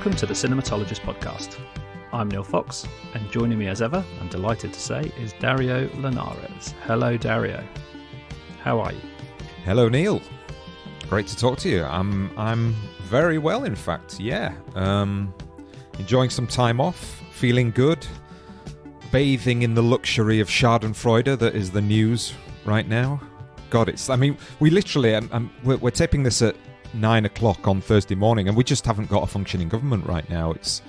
Welcome to the Cinematologist Podcast. I'm Neil Fox, and joining me as ever, I'm delighted to say, is Dario Linares. Hello, Dario. How are you? Hello, Neil. Great to talk to you. I'm very well, in fact. Yeah. Enjoying some time off, feeling good, bathing in the luxury of Schadenfreude that is the news right now. God, we literally, we're taping this at 9 o'clock on Thursday morning, and we just haven't got a functioning government right now. It's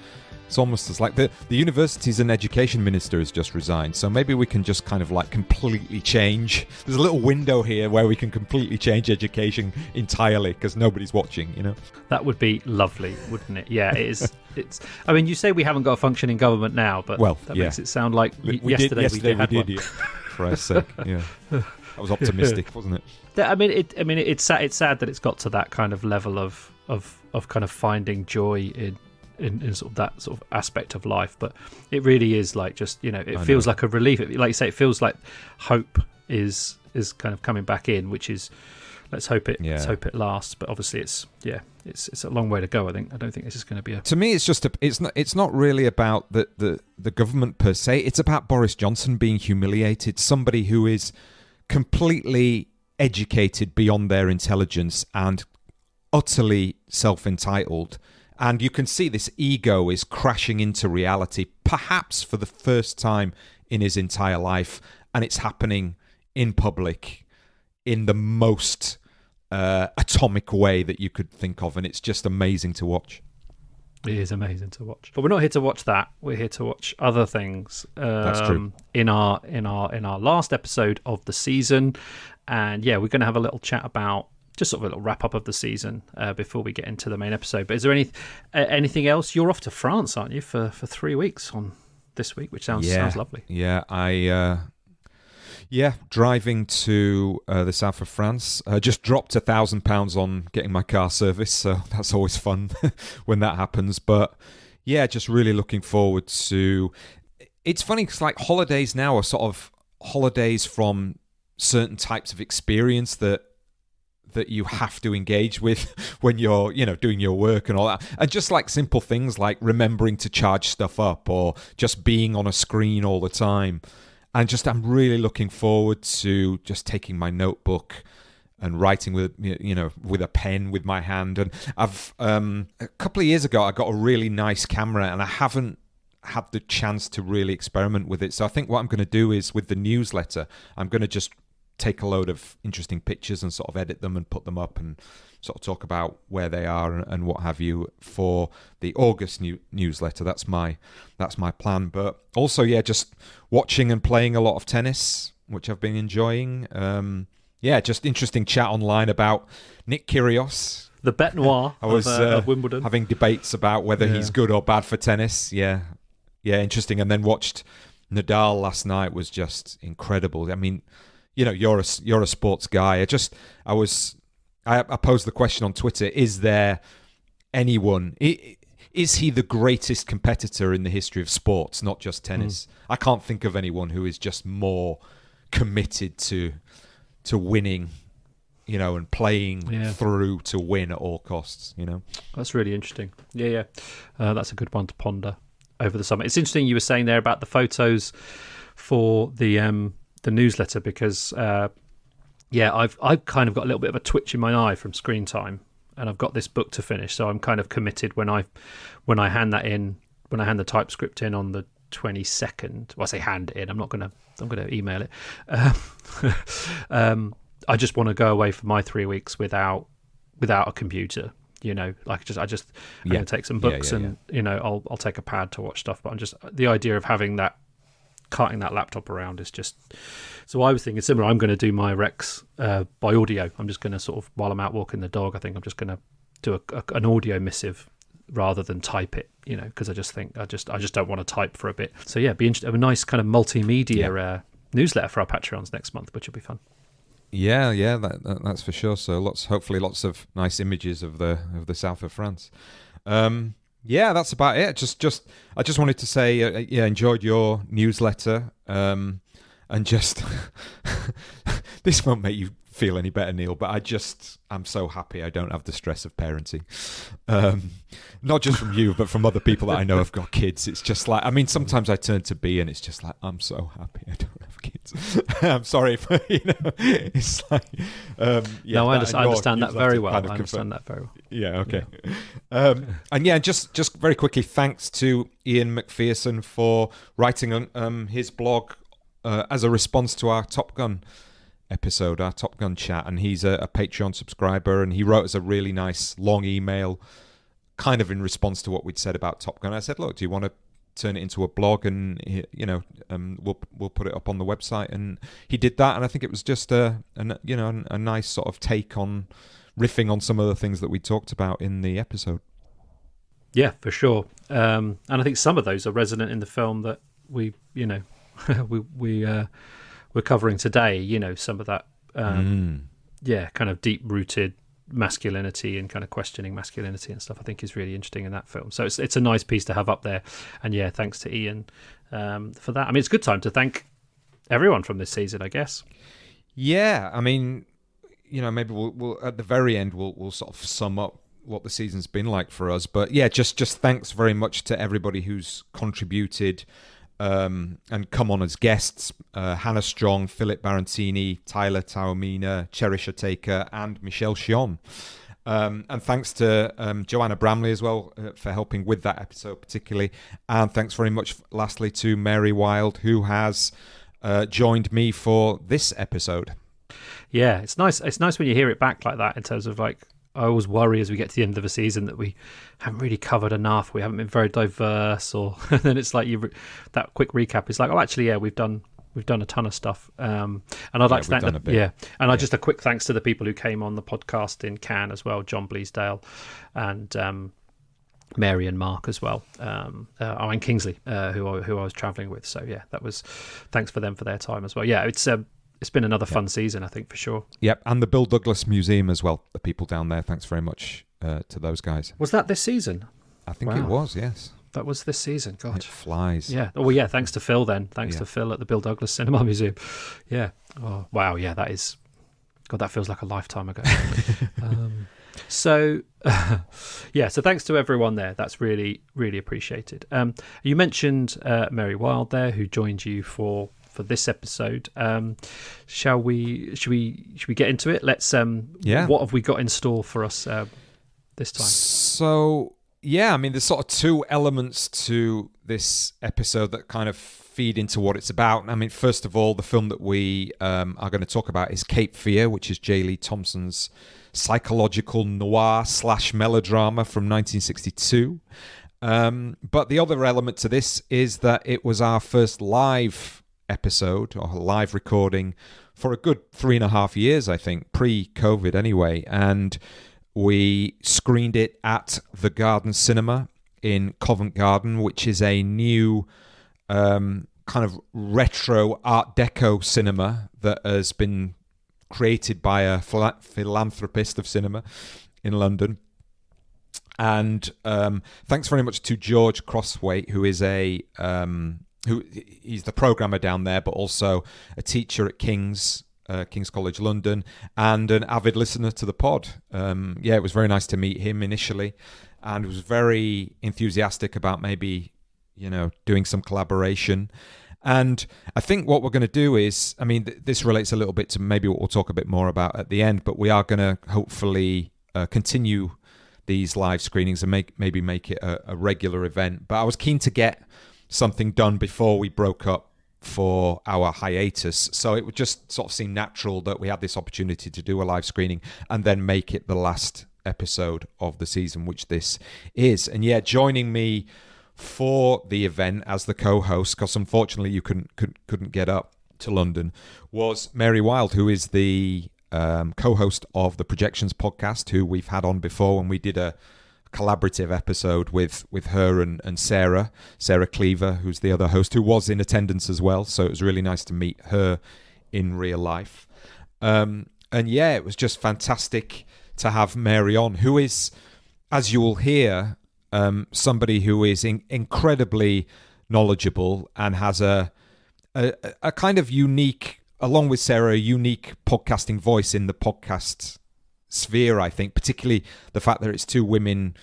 almost as like the universities and education minister has just resigned, so maybe we can just kind of like completely change. There's a little window here where we can completely change education entirely because nobody's watching, you know? That would be lovely, wouldn't it? Yeah, it is. It's. I mean, you say we haven't got a functioning government now, but that makes it sound like yesterday we did one. Yeah. For our sake, yeah. That was optimistic, wasn't it? It's sad that it's got to that kind of level of kind of finding joy in sort of that sort of aspect of life, but it really is like just, you know, it feels like a relief. Like you say, it feels like hope is kind of coming back in, which is let's hope it lasts. But obviously, it's a long way to go. I don't think this is going to be a. To me, it's not really about the government per se. It's about Boris Johnson being humiliated. Somebody who is completely educated beyond their intelligence and utterly self-entitled. And you can see this ego is crashing into reality, perhaps for the first time in his entire life. And it's happening in public in the most atomic way that you could think of. And it's just amazing to watch. It is amazing to watch. But we're not here to watch that. We're here to watch other things. That's true. In our last episode of the season. And yeah, we're going to have a little chat about just sort of a little wrap up of the season before we get into the main episode. But is there anything else? You're off to France, aren't you, for 3 weeks on this week, which sounds lovely. Yeah, driving to the south of France. Just dropped £1,000 on getting my car serviced, so that's always fun when that happens. But yeah, just really looking forward to. It's funny because like holidays now are sort of holidays from certain types of experience that you have to engage with when you're, you know, doing your work and all that. And just like simple things like remembering to charge stuff up or just being on a screen all the time. And just I'm really looking forward to just taking my notebook and writing with, you know, with a pen with my hand. And I've a couple of years ago I got a really nice camera and I haven't had the chance to really experiment with it. So I think what I'm going to do is with the newsletter, I'm going to just take a load of interesting pictures and sort of edit them and put them up and sort of talk about where they are and what have you for the August newsletter. That's my plan. But also, just watching and playing a lot of tennis, which I've been enjoying. Just interesting chat online about Nick Kyrgios, the bête noire of Wimbledon, having debates about whether he's good or bad for tennis. Yeah, interesting. And then watched Nadal last night, was just incredible. I mean, you know, you're a sports guy. I posed the question on Twitter: is there anyone? Is he the greatest competitor in the history of sports, not just tennis? I can't think of anyone who is just more committed to winning, you know, and playing through to win at all costs. You know, that's really interesting. Yeah. That's a good one to ponder over the summer. It's interesting you were saying there about the photos for the newsletter because I've kind of got a little bit of a twitch in my eye from screen time, and I've got this book to finish, so I'm kind of committed when I hand the typescript in on the 22nd. Well, I say hand it in. I'm going to email it. I just want to go away for my 3 weeks without a computer. You know, like I'm going to take some books and you know I'll take a pad to watch stuff. But I'm just the idea of having that. Carting that laptop around is just so I was thinking similar. I'm going to do my Rex by audio. I'm just going to sort of while I'm out walking the dog, I think I'm just going to do an audio missive rather than type it, you know, because I just think I just don't want to type for a bit. So be interesting. A nice kind of multimedia newsletter for our Patreons next month, which will be fun. Yeah, that's for sure. So hopefully lots of nice images of the south of France. That's about it. I just wanted to say, enjoyed your newsletter, and just this won't make you feel any better, Neil, but I'm so happy I don't have the stress of parenting. Not just from you, but from other people that I know have got kids. It's just like, I mean, sometimes I turn to B and it's just like, I'm so happy I don't have kids. I'm sorry, but, it's like... no, I understand that very well. I understand that very well. Yeah, okay. Yeah. And yeah, just very quickly, thanks to Ian McPherson for writing on his blog as a response to our Top Gun episode, our Top Gun chat, and he's a Patreon subscriber, and he wrote us a really nice long email kind of in response to what we'd said about Top Gun. I said, look, do you want to turn it into a blog, and we'll put it up on the website? And he did that, and I think it was just a nice sort of take on riffing on some of the things that we talked about in the episode. Yeah, for sure. And I think some of those are resonant in the film that we we're covering today. Some of that kind of deep rooted masculinity and kind of questioning masculinity and stuff, I think is really interesting in that film. So it's a nice piece to have up there. And yeah, thanks to Ian for that. I mean, it's a good time to thank everyone from this season, I guess. Yeah, I mean, maybe we'll at the very end we'll sort of sum up what the season's been like for us. But yeah, just thanks very much to everybody who's contributed and come on as guests. Hannah Strong, Philip Barantini, Tyler Taormina, Cherisha Taker, and Michelle Shion. And thanks to Joanna Bramley as well for helping with that episode particularly. And thanks very much, lastly, to Mary Wild, who has joined me for this episode. Yeah, it's nice. It's nice when you hear it back like that, in terms of like, I always worry as we get to the end of a season that we haven't really covered enough. We haven't been very diverse, and then it's like that quick recap is like, oh, actually, yeah, we've done a ton of stuff. And I'd like to thank just a quick thanks to the people who came on the podcast in Cannes as well, John Bleasdale and Mary and Mark as well, and Kingsley, who I was travelling with. So yeah, that was thanks for them for their time as well. Yeah, it's been another fun season, I think, for sure. Yep, and the Bill Douglas Museum as well, the people down there. Thanks very much to those guys. Was that this season? I think it was, yes. That was this season. God. It flies. Yeah. Oh, well, yeah, thanks to Phil then. Thanks to Phil at the Bill Douglas Cinema Museum. Yeah. Oh, wow, yeah, that is... God, that feels like a lifetime ago. So thanks to everyone there. That's really, really appreciated. You mentioned Mary Wild there, who joined you for this episode. Should we get into it? Let's what have we got in store for us this time? So I mean, there's sort of two elements to this episode that kind of feed into what it's about. I mean, first of all, the film that we are going to talk about is Cape Fear, which is J. Lee Thompson's psychological noir / melodrama from 1962. But the other element to this is that it was our first live episode or live recording for a good 3.5 years, I think, pre-COVID anyway, and we screened it at the Garden Cinema in Covent Garden, which is a new kind of retro art deco cinema that has been created by a philanthropist of cinema in London. And thanks very much to George Crosswaite, who is he's the programmer down there, but also a teacher at King's College London, and an avid listener to the pod. It was very nice to meet him initially, and was very enthusiastic about maybe, doing some collaboration. And I think what we're going to do is, I mean, this relates a little bit to maybe what we'll talk a bit more about at the end, but we are going to hopefully continue these live screenings and maybe make it a regular event. But I was keen to get something done before we broke up for our hiatus, so it would just sort of seem natural that we had this opportunity to do a live screening and then make it the last episode of the season, which this is. And joining me for the event as the co-host, because unfortunately you couldn't get up to London, was Mary Wild, who is the co-host of the Projections podcast, who we've had on before when we did a collaborative episode with her and Sarah Cleaver, who's the other host, who was in attendance as well. So it was really nice to meet her in real life. It was just fantastic to have Mary on, who is, as you will hear, somebody who is incredibly knowledgeable and has a kind of unique along with Sarah, a unique podcasting voice in the podcast sphere, I think, particularly the fact that it's two women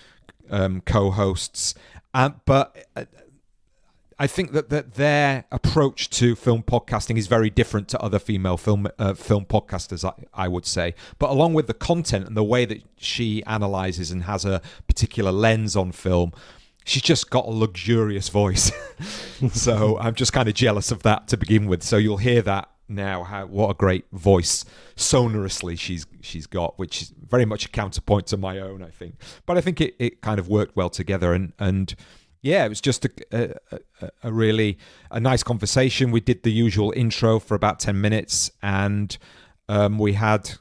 co-hosts. But I think that their approach to film podcasting is very different to other female film podcasters, I would say. But along with the content and the way that she analyzes and has a particular lens on film, she's just got a luxurious voice. So I'm just kind of jealous of that to begin with. So you'll hear that now, what a great voice sonorously she's got, which is very much a counterpoint to my own, I think. But I think it kind of worked well together, and yeah, it was just a really nice conversation. We did the usual intro for about 10 minutes, and we had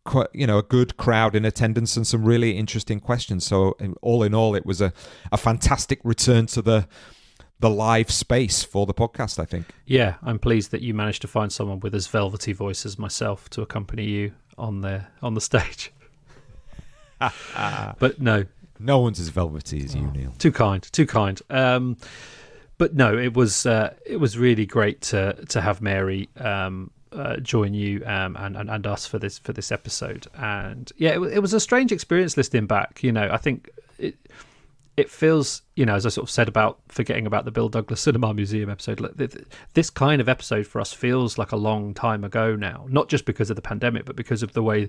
quite, a good crowd in attendance and some really interesting questions. So all in all, it was a fantastic return to the live space for the podcast, I think. Yeah, I'm pleased that you managed to find someone with as velvety voice as myself to accompany you on the stage. But no one's as velvety as you, Neil. Too kind. But no, it was really great to have Mary join you and us for this episode. And yeah, it was a strange experience listening back. I think it feels, as I sort of said about forgetting about the Bill Douglas Cinema Museum episode, this kind of episode for us feels like a long time ago now, not just because of the pandemic, but because of the way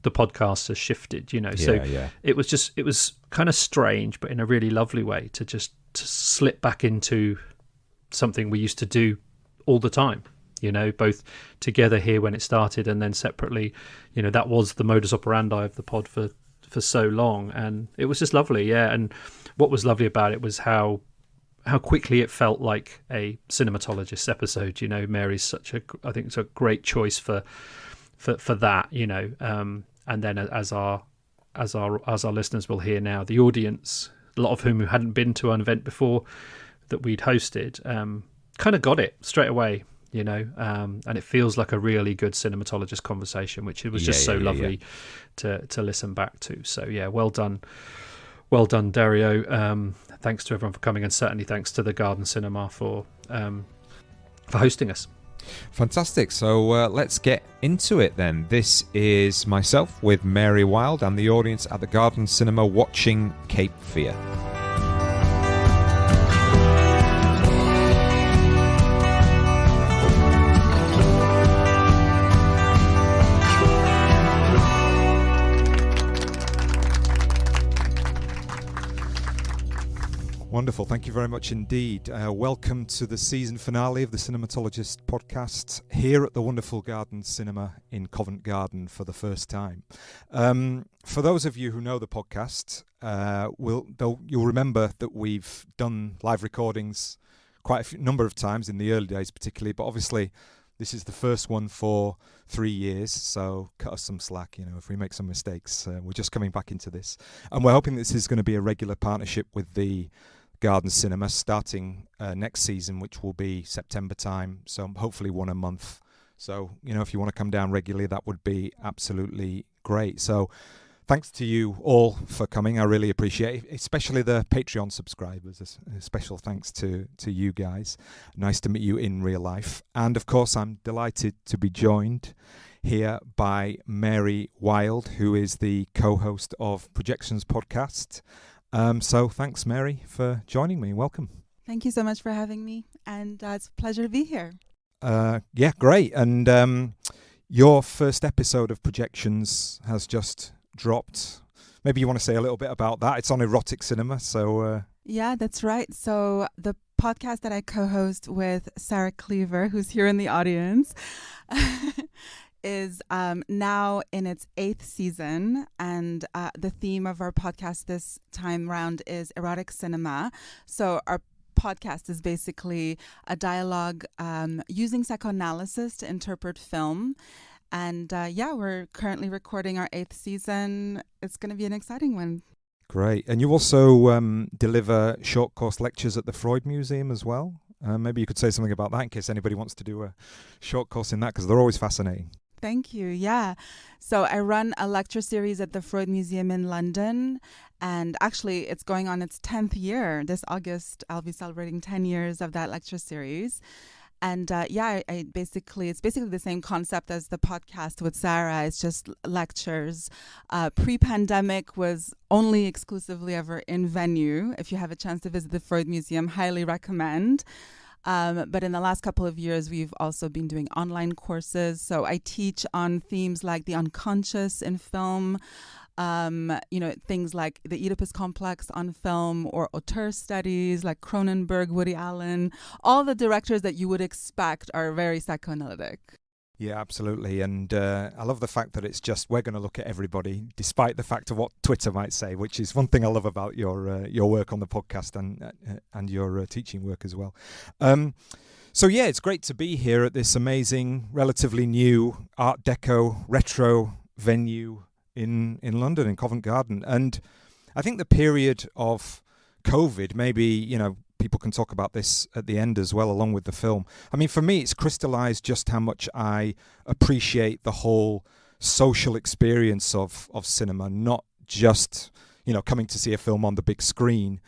the podcast has shifted, It was kind of strange, but in a really lovely way to slip back into something we used to do all the time, both together here when it started and then separately. That was the modus operandi of the pod for so long, and it was just lovely. And what was lovely about it was how quickly it felt like a cinematologist episode. Mary's I think it's a great choice for that, and then as our listeners will hear now, the audience, a lot of whom hadn't been to an event before that we'd hosted, kind of got it straight away. And it feels like a really good cinematologist conversation, which it was just so lovely to listen back to. So yeah, well done, Dario. Thanks to everyone for coming, and certainly thanks to the Garden Cinema for hosting us. Fantastic. So let's get into it then. This is myself with Mary Wilde and the audience at the Garden Cinema watching Cape Fear. Wonderful. Thank you very much indeed. Welcome to the season finale of the Cinematologist podcast here at the wonderful Garden Cinema in Covent Garden for the first time. For those of you who know the podcast, you'll remember that we've done live recordings quite a number of times in the early days particularly, but obviously this is the first one for 3 years, so cut us some slack, if we make some mistakes. We're just coming back into this. And we're hoping this is going to be a regular partnership with the Garden Cinema starting next season, which will be September time, so hopefully one a month. So, if you want to come down regularly, that would be absolutely great. So thanks to you all for coming. I really appreciate it, especially the Patreon subscribers. A special thanks to you guys. Nice to meet you in real life. And of course, I'm delighted to be joined here by Mary Wilde, who is the co-host of Projections podcast. So thanks, Mary, for joining me. Welcome. Thank you so much for having me, and it's a pleasure to be here. Yeah, great. And your first episode of Projections has just dropped. Maybe you want to say a little bit about that. It's on erotic cinema, so... Yeah, that's right. So the podcast that I co-host with Sarah Cleaver, who's here in the audience, is now in its 8th season, and the theme of our podcast this time round is erotic cinema. So our podcast is basically a dialogue using psychoanalysis to interpret film. And we're currently recording our 8th season. It's going to be an exciting one. Great. And you also deliver short course lectures at the Freud Museum as well. Maybe you could say something about that in case anybody wants to do a short course in that, because they're always fascinating. Thank you. Yeah. So I run a lecture series at the Freud Museum in London, and actually it's going on its 10th year. This August, I'll be celebrating 10 years of that lecture series. And I basically, it's basically the same concept as the podcast with Sarah. It's just lectures. Pre-pandemic was only exclusively ever in venue. If you have a chance to visit the Freud Museum, highly recommend. But in the last couple of years, we've also been doing online courses. So I teach on themes like the unconscious in film, things like the Oedipus complex on film, or auteur studies like Cronenberg, Woody Allen. All the directors that you would expect are very psychoanalytic. Yeah, absolutely. And I love the fact that it's just, we're going to look at everybody, despite the fact of what Twitter might say, which is one thing I love about your work on the podcast and your teaching work as well. So yeah, it's great to be here at this amazing, relatively new art deco retro venue in London, in Covent Garden. And I think the period of COVID, maybe, people can talk about this at the end as well, along with the film. I mean, for me, it's crystallized just how much I appreciate the whole social experience of cinema, not just, coming to see a film on the big screen,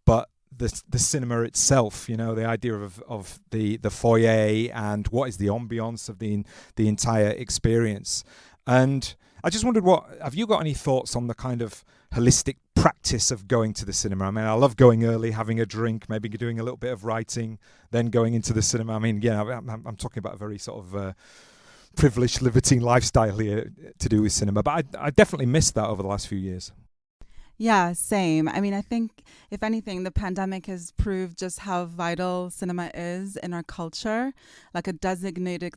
but the cinema itself, the idea of the foyer and what is the ambience of the entire experience. And I just wondered, have you got any thoughts on the kind of holistic practice of going to the cinema? I mean, I love going early, having a drink, maybe doing a little bit of writing, then going into the cinema. I mean, I'm talking about a very sort of privileged, libertine lifestyle here to do with cinema, but I definitely missed that over the last few years. Yeah, same. I mean, I think, if anything, the pandemic has proved just how vital cinema is in our culture, like a designated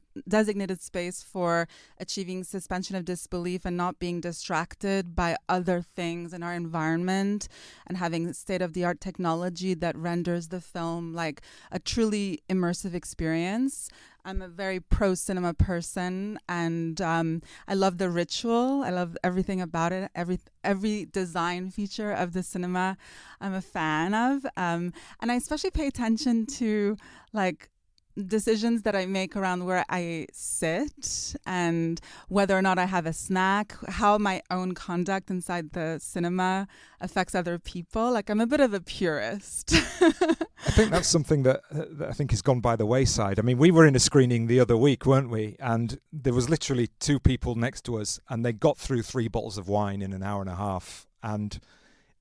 space for achieving suspension of disbelief and not being distracted by other things in our environment, and having state-of-the-art technology that renders the film like a truly immersive experience. I'm a very pro-cinema person, and I love the ritual. I love everything about it. Every design feature of the cinema I'm a fan of. And I especially pay attention to decisions that I make around where I sit and whether or not I have a snack, how my own conduct inside the cinema affects other people. I'm a bit of a purist. I think that's something that I think has gone by the wayside. I mean, we were in a screening the other week, weren't we? And there was literally two people next to us, and they got through 3 bottles of wine in an hour and a half. And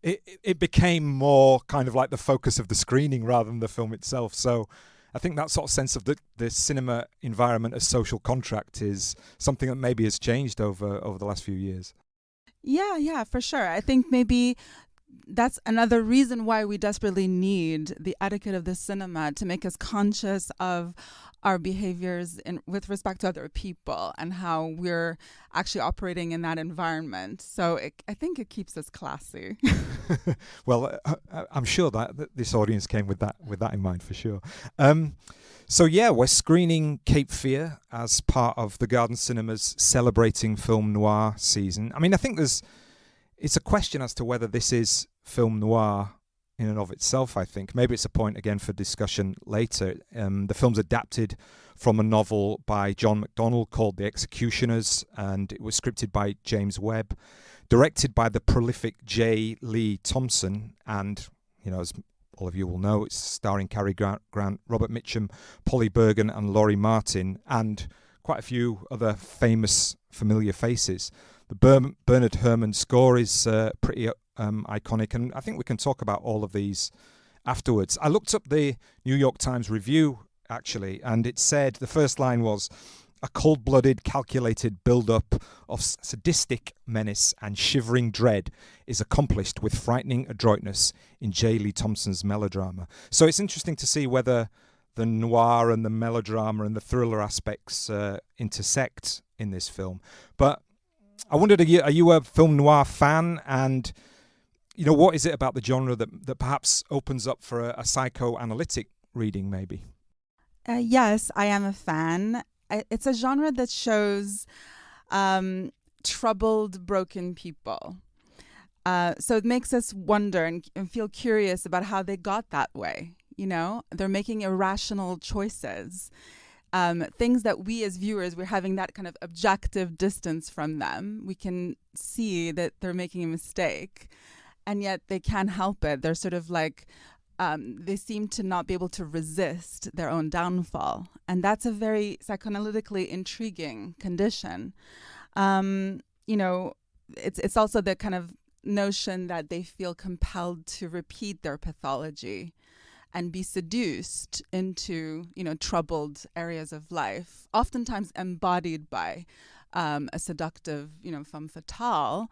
it became more kind of like the focus of the screening rather than the film itself. So I think that sort of sense of the cinema environment as social contract is something that maybe has changed over the last few years. Yeah, for sure. I think maybe that's another reason why we desperately need the etiquette of the cinema to make us conscious of our behaviors with respect to other people and how we're actually operating in that environment. So I think it keeps us classy. Well, I'm sure that this audience came with that in mind for sure. So yeah, we're screening Cape Fear as part of the Garden Cinemas celebrating Film Noir season. I mean, I think it's a question as to whether this is film noir in and of itself, I think. Maybe it's a point, again, for discussion later. The film's adapted from a novel by John MacDonald called The Executioners, and it was scripted by James Webb, directed by the prolific J. Lee Thompson, and, as all of you will know, it's starring Cary Grant, Robert Mitchum, Polly Bergen, and Lori Martin, and quite a few other famous, familiar faces. The Bernard Herrmann score is pretty iconic, and I think we can talk about all of these afterwards. I looked up the New York Times review, actually, and it said the first line was, "A cold-blooded, calculated build-up of sadistic menace and shivering dread is accomplished with frightening adroitness in J. Lee Thompson's melodrama." So it's interesting to see whether the noir and the melodrama and the thriller aspects intersect in this film. But I wondered, are you a film noir fan? And, what is it about the genre that perhaps opens up for a psychoanalytic reading, maybe? Yes, I am a fan. It's a genre that shows troubled, broken people. So it makes us wonder and feel curious about how they got that way. They're making irrational choices. Things that we as viewers, we're having that kind of objective distance from them. We can see that they're making a mistake, and yet they can't help it. They're sort of like they seem to not be able to resist their own downfall. And that's a very psychoanalytically intriguing condition. It's also the kind of notion that they feel compelled to repeat their pathology and be seduced into, troubled areas of life, oftentimes embodied by a seductive, femme fatale,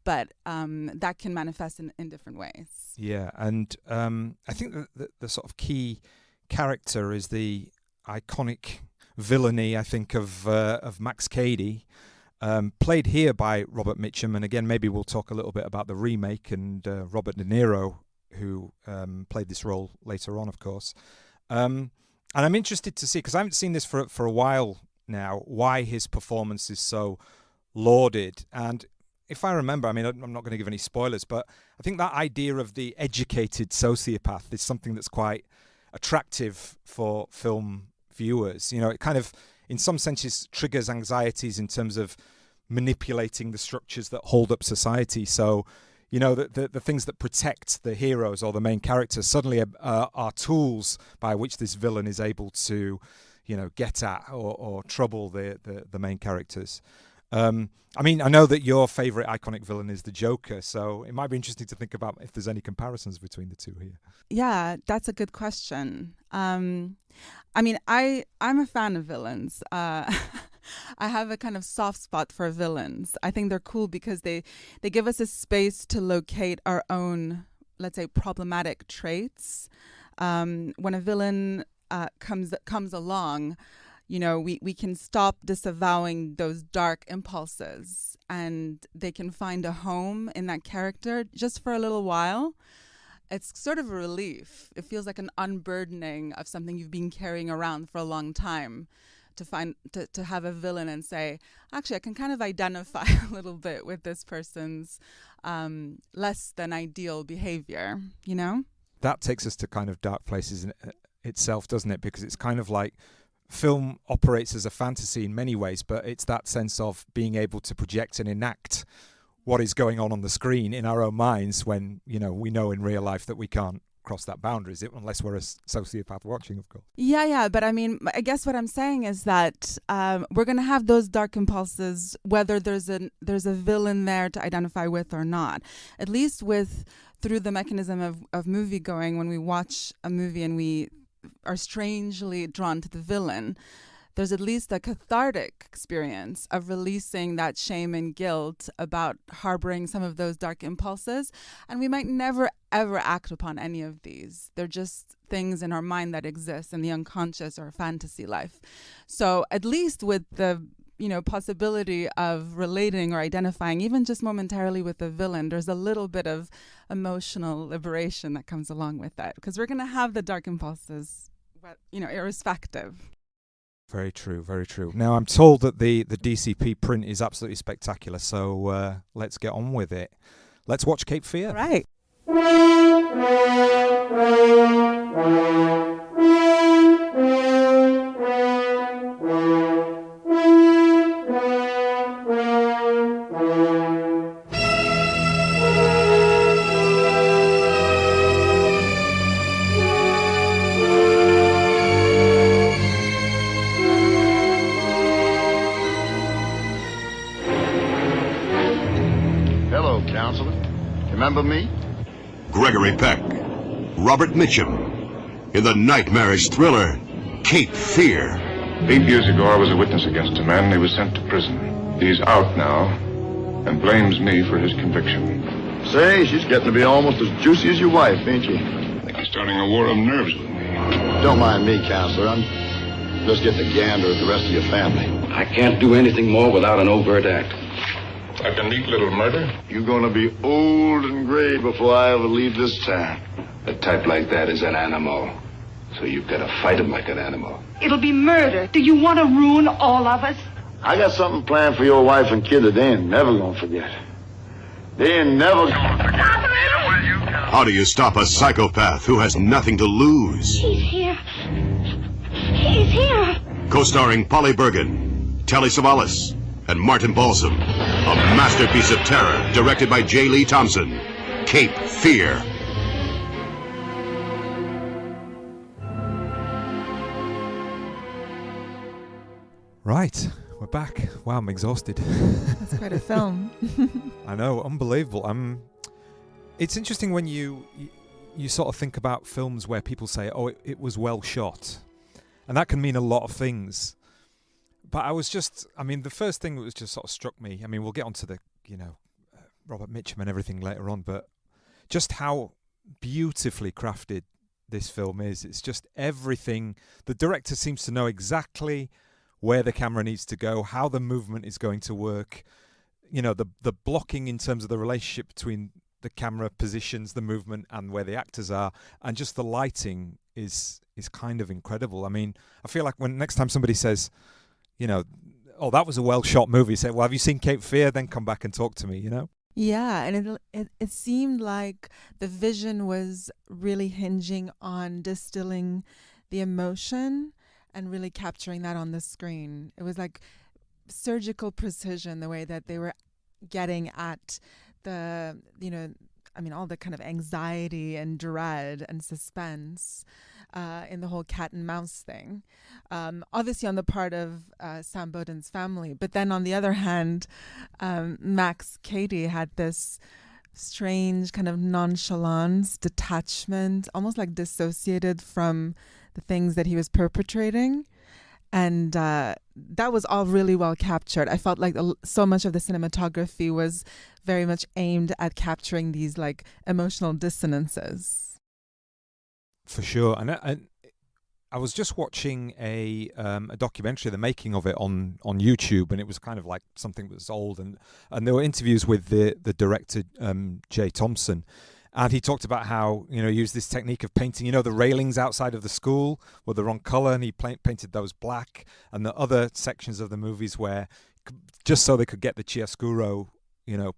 but that can manifest in different ways. Yeah, and I think the sort of key character is the iconic villainy, I think, of Max Cady, played here by Robert Mitchum. And again, maybe we'll talk a little bit about the remake and Robert De Niro, who played this role later on, of course. And I'm interested to see, because I haven't seen this for a while now, why his performance is so lauded. And if I remember, I mean, I'm not going to give any spoilers, but I think that idea of the educated sociopath is something that's quite attractive for film viewers. It kind of, in some senses, triggers anxieties in terms of manipulating the structures that hold up society. So, the things that protect the heroes or the main characters suddenly are tools by which this villain is able to, get at or trouble the main characters. I mean, I know that your favorite iconic villain is the Joker, so it might be interesting to think about if there's any comparisons between the two here. Yeah, that's a good question. I mean, I'm a fan of villains. I have a kind of soft spot for villains. I think they're cool because they give us a space to locate our own, let's say, problematic traits. When a villain comes along, we can stop disavowing those dark impulses, and they can find a home in that character just for a little while. It's sort of a relief. It feels like an unburdening of something you've been carrying around for a long time, to have a villain and say, actually, I can kind of identify a little bit with this person's less than ideal behavior, That takes us to kind of dark places in itself, doesn't it? Because it's kind of like film operates as a fantasy in many ways, but it's that sense of being able to project and enact what is going on the screen in our own minds when, we know in real life that we can't cross that boundary, unless we're a sociopath watching, of course. Yeah, but I mean, I guess what I'm saying is that we're going to have those dark impulses, whether there's a villain there to identify with or not. At least through the mechanism of movie going, when we watch a movie and we are strangely drawn to the villain, there's at least a cathartic experience of releasing that shame and guilt about harboring some of those dark impulses. And we might never, ever act upon any of these. They're just things in our mind that exist in the unconscious or fantasy life. So at least with the possibility of relating or identifying, even just momentarily, with the villain, there's a little bit of emotional liberation that comes along with that, because we're going to have the dark impulses, irrespective. Very true, very true. Now, I'm told that the DCP print is absolutely spectacular, so let's get on with it. Let's watch Cape Fear. All right. Remember me? Gregory Peck, Robert Mitchum, in the nightmarish thriller, Cape Fear. 8 years ago, I was a witness against a man and he was sent to prison. He's out now and blames me for his conviction. Say, she's getting to be almost as juicy as your wife, ain't she? I think he's starting a war of nerves with me. Don't mind me, counselor. I'm just getting a gander at the rest of your family. I can't do anything more without an overt act. Like a neat little murder? You're gonna be old and gray before I ever leave this town. A type like that is an animal. So you've got to fight him like an animal. It'll be murder. Do you want to ruin all of us? I got something planned for your wife and kid that they ain't never gonna forget. They ain't never gonna forget. How do you stop a psychopath who has nothing to lose? He's here. He's here. Co-starring Polly Bergen, Telly Savalas, and Martin Balsam. A masterpiece of terror, directed by J. Lee Thompson. Cape Fear. Right, we're back. Wow, I'm exhausted. That's quite a film. I know, unbelievable. It's interesting when you sort of think about films where people say, "Oh, it was well shot," and that can mean a lot of things. But the first thing that was just sort of struck me. I mean, we'll get onto the Robert Mitchum and everything later on, but just how beautifully crafted this film is. It's just everything. The director seems to know exactly where the camera needs to go, how the movement is going to work. The blocking in terms of the relationship between the camera positions, the movement, and where the actors are, and just the lighting is kind of incredible. I mean, I feel like when next time somebody says, "Oh, that was a well shot movie," say, "Well, have you seen Cape Fear?" Then come back and talk to me. Yeah, and it seemed like the vision was really hinging on distilling the emotion and really capturing that on the screen. It was like surgical precision, the way that they were getting at the, all the kind of anxiety and dread and suspense in the whole cat and mouse thing. Obviously on the part of Sam Bowden's family. But then on the other hand, Max Cady had this strange kind of nonchalance, detachment, almost like dissociated from the things that he was perpetrating. And that was all really well captured. I felt like so much of the cinematography was very much aimed at capturing these like emotional dissonances. For sure. And I was just watching a documentary, the making of it on YouTube, and it was kind of like something that was old, and there were interviews with the director, Jay Thompson. And he talked about how, he used this technique of painting, the railings outside of the school were the wrong color, and he painted those black, and the other sections of the movies where, just so they could get the chiaroscuro,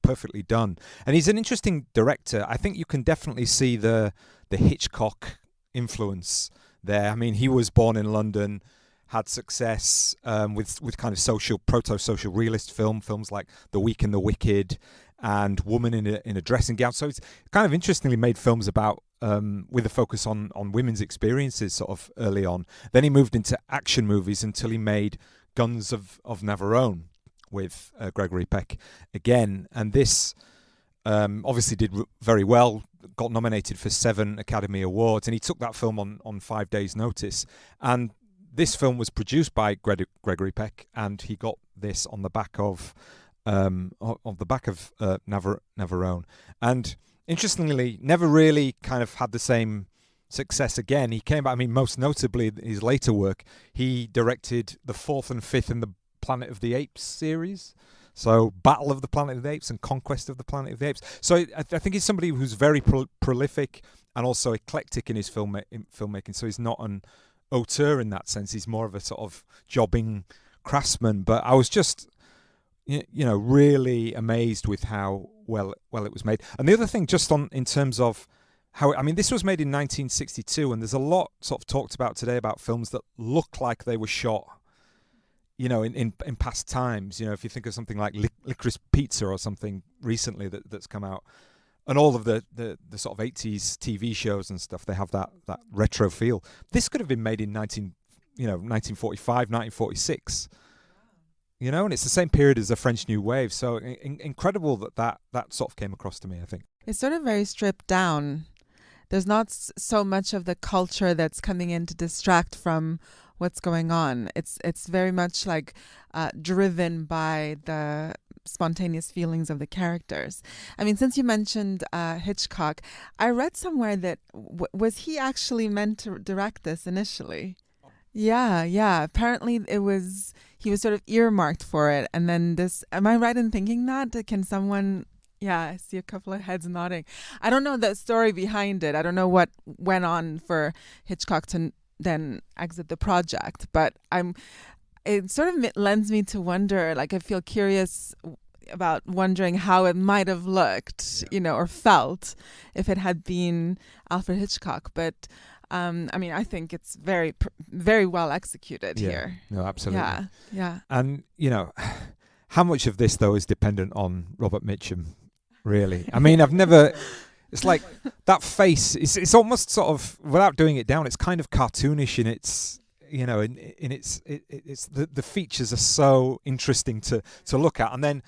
perfectly done. And he's an interesting director. I think you can definitely see the Hitchcock influence there. I mean, he was born in London, had success with kind of proto-social realist films like The Weak and the Wicked, and Woman in a Dressing Gown. So it's kind of interestingly made films about with a focus on women's experiences sort of early on. Then he moved into action movies until he made Guns of Navarone with Gregory Peck again. And this obviously did very well, got nominated for 7 Academy Awards, and he took that film on 5 days' notice. And this film was produced by Gregory Peck, and he got this on the back of Navarone. And interestingly, never really kind of had the same success again. He came back, most notably his later work, he directed the 4th and 5th in the Planet of the Apes series. So Battle of the Planet of the Apes and Conquest of the Planet of the Apes. So I think he's somebody who's very prolific and also eclectic in his filmmaking. So he's not an auteur in that sense. He's more of a sort of jobbing craftsman. But I was just really amazed with how well it was made. And the other thing, just in terms of how, this was made in 1962, and there's a lot sort of talked about today about films that look like they were shot, in past times. If you think of something like Licorice Pizza or something recently that's come out, and all of the sort of 80s TV shows and stuff, they have that retro feel. This could have been made in 1945, 1946. And it's the same period as the French New Wave. So incredible that sort of came across to me, I think. It's sort of very stripped down. There's not so much of the culture that's coming in to distract from what's going on. It's very much like driven by the spontaneous feelings of the characters. Since you mentioned Hitchcock, I read somewhere that was he actually meant to direct this initially? Yeah. Apparently he was sort of earmarked for it. And then am I right in thinking that? Can someone, I see a couple of heads nodding. I don't know the story behind it. I don't know what went on for Hitchcock to then exit the project. But it sort of lends me to wonder, like I feel curious about wondering how it might have looked, or felt if it had been Alfred Hitchcock. But I think it's very, very well executed here. No, absolutely. Yeah. And, how much of this, though, is dependent on Robert Mitchum, really? I've never... It's like that face, it's almost sort of, without doing it down, it's kind of cartoonish in its in it's the features are so interesting to look at. And then,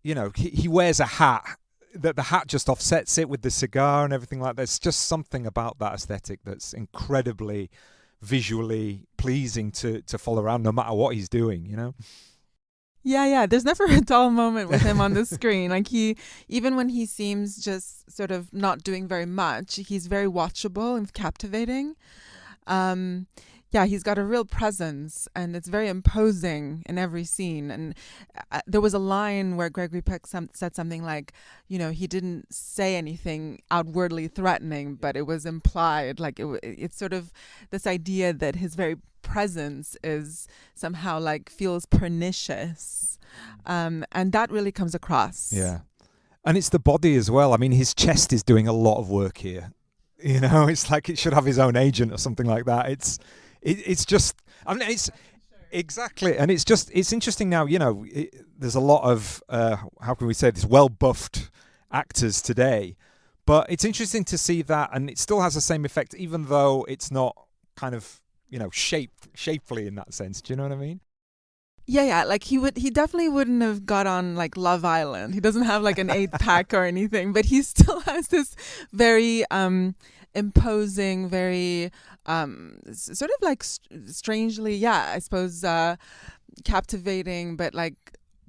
he wears a hat. That the hat just offsets it with the cigar and everything like that. There's just something about that aesthetic that's incredibly visually pleasing to follow around, no matter what he's doing, Yeah. There's never a dull moment with him on the screen. Like even when he seems just sort of not doing very much, he's very watchable and captivating. He's got a real presence, and it's very imposing in every scene. And there was a line where Gregory Peck said something like, he didn't say anything outwardly threatening, but it was implied. Like it's sort of this idea that his very presence is somehow like feels pernicious, and that really comes across. Yeah, and it's the body as well. I mean, his chest is doing a lot of work here. It's like it should have his own agent or something like that. It's just, it's exactly, and it's interesting now. There's a lot of how can we say this, well-buffed actors today, but it's interesting to see that, and it still has the same effect, even though it's not kind of shapely in that sense. Do you know what I mean? Yeah. Like he definitely wouldn't have got on like Love Island. He doesn't have like an 8-pack or anything, but he still has this very imposing, very sort of like strangely, I suppose, captivating, but like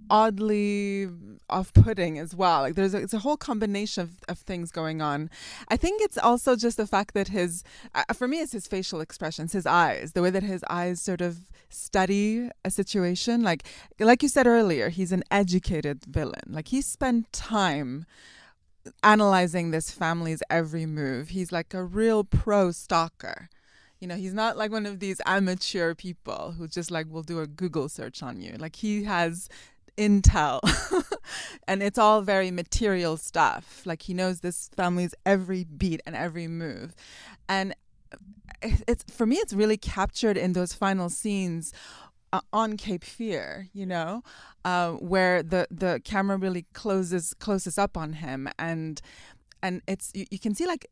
oddly off-putting as well. Like it's a whole combination of things going on. I think it's also just the fact that for me, it's his facial expressions, his eyes, the way that his eyes sort of study a situation. Like you said earlier, he's an educated villain. Like he spent time analyzing this family's every move. He's like a real pro stalker. He's not like one of these amateur people who just like will do a Google search on you. Like he has intel and it's all very material stuff. Like he knows this family's every beat and every move. And it's for me, it's really captured in those final scenes on Cape Fear, where the camera really closes up on him, and it's you can see like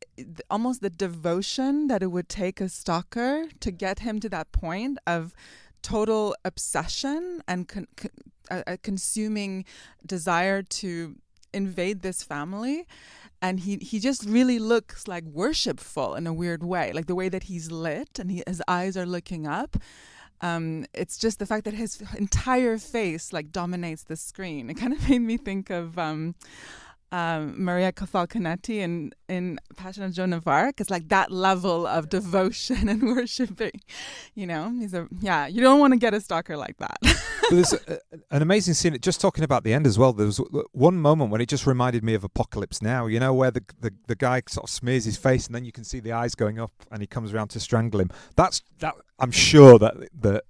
almost the devotion that it would take a stalker to get him to that point of total obsession and a consuming desire to invade this family. And he just really looks like worshipful in a weird way, like the way that he's lit and his eyes are looking up. It's just the fact that his entire face like dominates the screen. It kind of made me think of Maria Falconetti in Passion of Joan of Arc. It's like that level of devotion and worshiping. You don't want to get a stalker like that. There's an amazing scene. Just talking about the end as well. There was one moment when it just reminded me of Apocalypse Now. Where the guy sort of smears his face, and then you can see the eyes going up, and he comes around to strangle him. That I'm sure that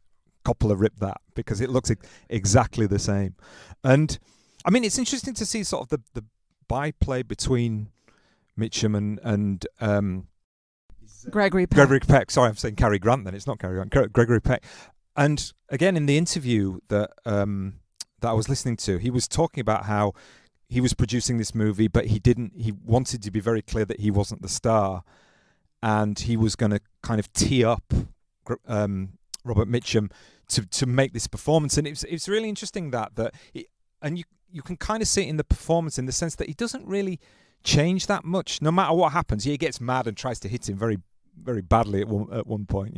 Coppola ripped that, because it looks exactly the same. And I mean, it's interesting to see sort of the byplay between Mitchum and Gregory Peck. Gregory Peck. Sorry, I'm saying Cary Grant. Then it's not Cary Grant. Gregory Peck. And again, in the interview that I was listening to, he was talking about how he was producing this movie, but he wanted to be very clear that he wasn't the star, and he was going to kind of tee up Robert Mitchum to make this performance. And it's really interesting and you can kind of see it in the performance, in the sense that he doesn't really change that much, no matter what happens. He gets mad and tries to hit him very, very badly at one point.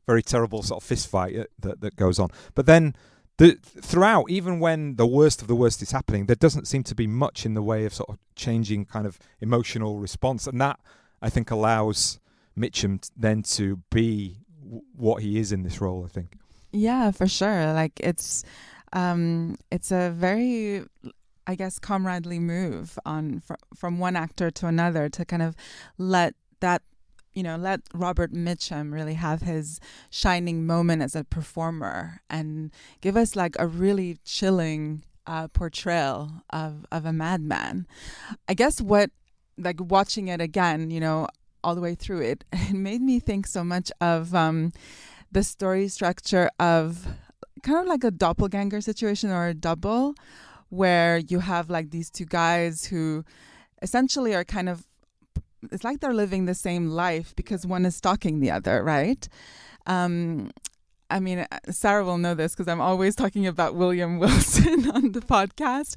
Very terrible sort of fist fight that goes on. But then throughout, even when the worst of the worst is happening, there doesn't seem to be much in the way of sort of changing kind of emotional response. And that, I think, allows Mitchum then to be what he is in this role, I think. Yeah, for sure. Like it's a very, I guess, comradely move from one actor to another to kind of let Robert Mitchum really have his shining moment as a performer and give us like a really chilling portrayal of a madman. I guess watching it again, all the way through it made me think so much of the story structure of kind of like a doppelganger situation or a double, where you have like these two guys who essentially are it's like they're living the same life because one is stalking the other, right? I mean, Sarah will know this because I'm always talking about William Wilson on the podcast.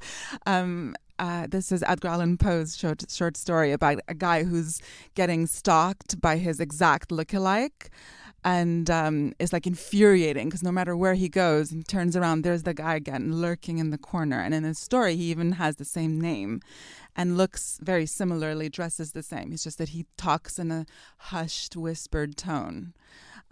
This is Edgar Allan Poe's short story about a guy who's getting stalked by his exact lookalike. And it's like infuriating because no matter where he goes and turns around, there's the guy again lurking in the corner. And in his story, he even has the same name and looks very similarly, dresses the same. It's just that he talks in a hushed, whispered tone.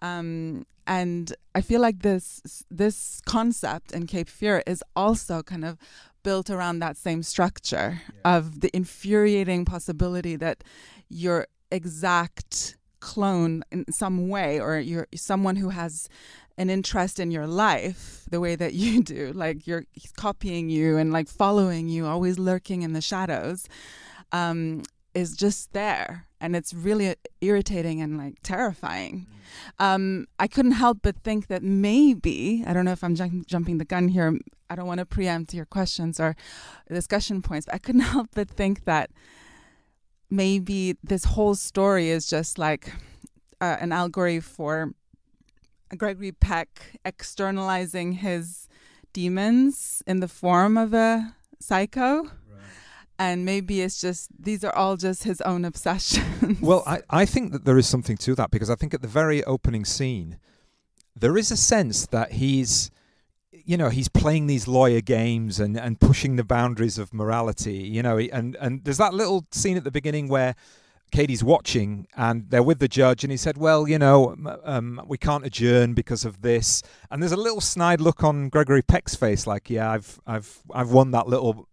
And I feel like this concept in Cape Fear is also kind of built around that same structure of the infuriating possibility that your exact clone in some way, or you're someone who has an interest in your life the way that you do, like he's copying you and like following you, always lurking in the shadows, is just there. And it's really irritating and like terrifying. I couldn't help but think that maybe, I don't know if I'm jumping the gun here, I don't want to preempt your questions or discussion points, but I couldn't help but think that maybe this whole story is just like an allegory for Gregory Peck externalizing his demons in the form of a psycho. And maybe it's just, these are all just his own obsessions. Well, I think that there is something to that, because I think at the very opening scene, there is a sense that he's playing these lawyer games and pushing the boundaries of morality, and there's that little scene at the beginning where Cady's watching and they're with the judge and he said, well, we can't adjourn because of this. And there's a little snide look on Gregory Peck's face, like, yeah, I've won that little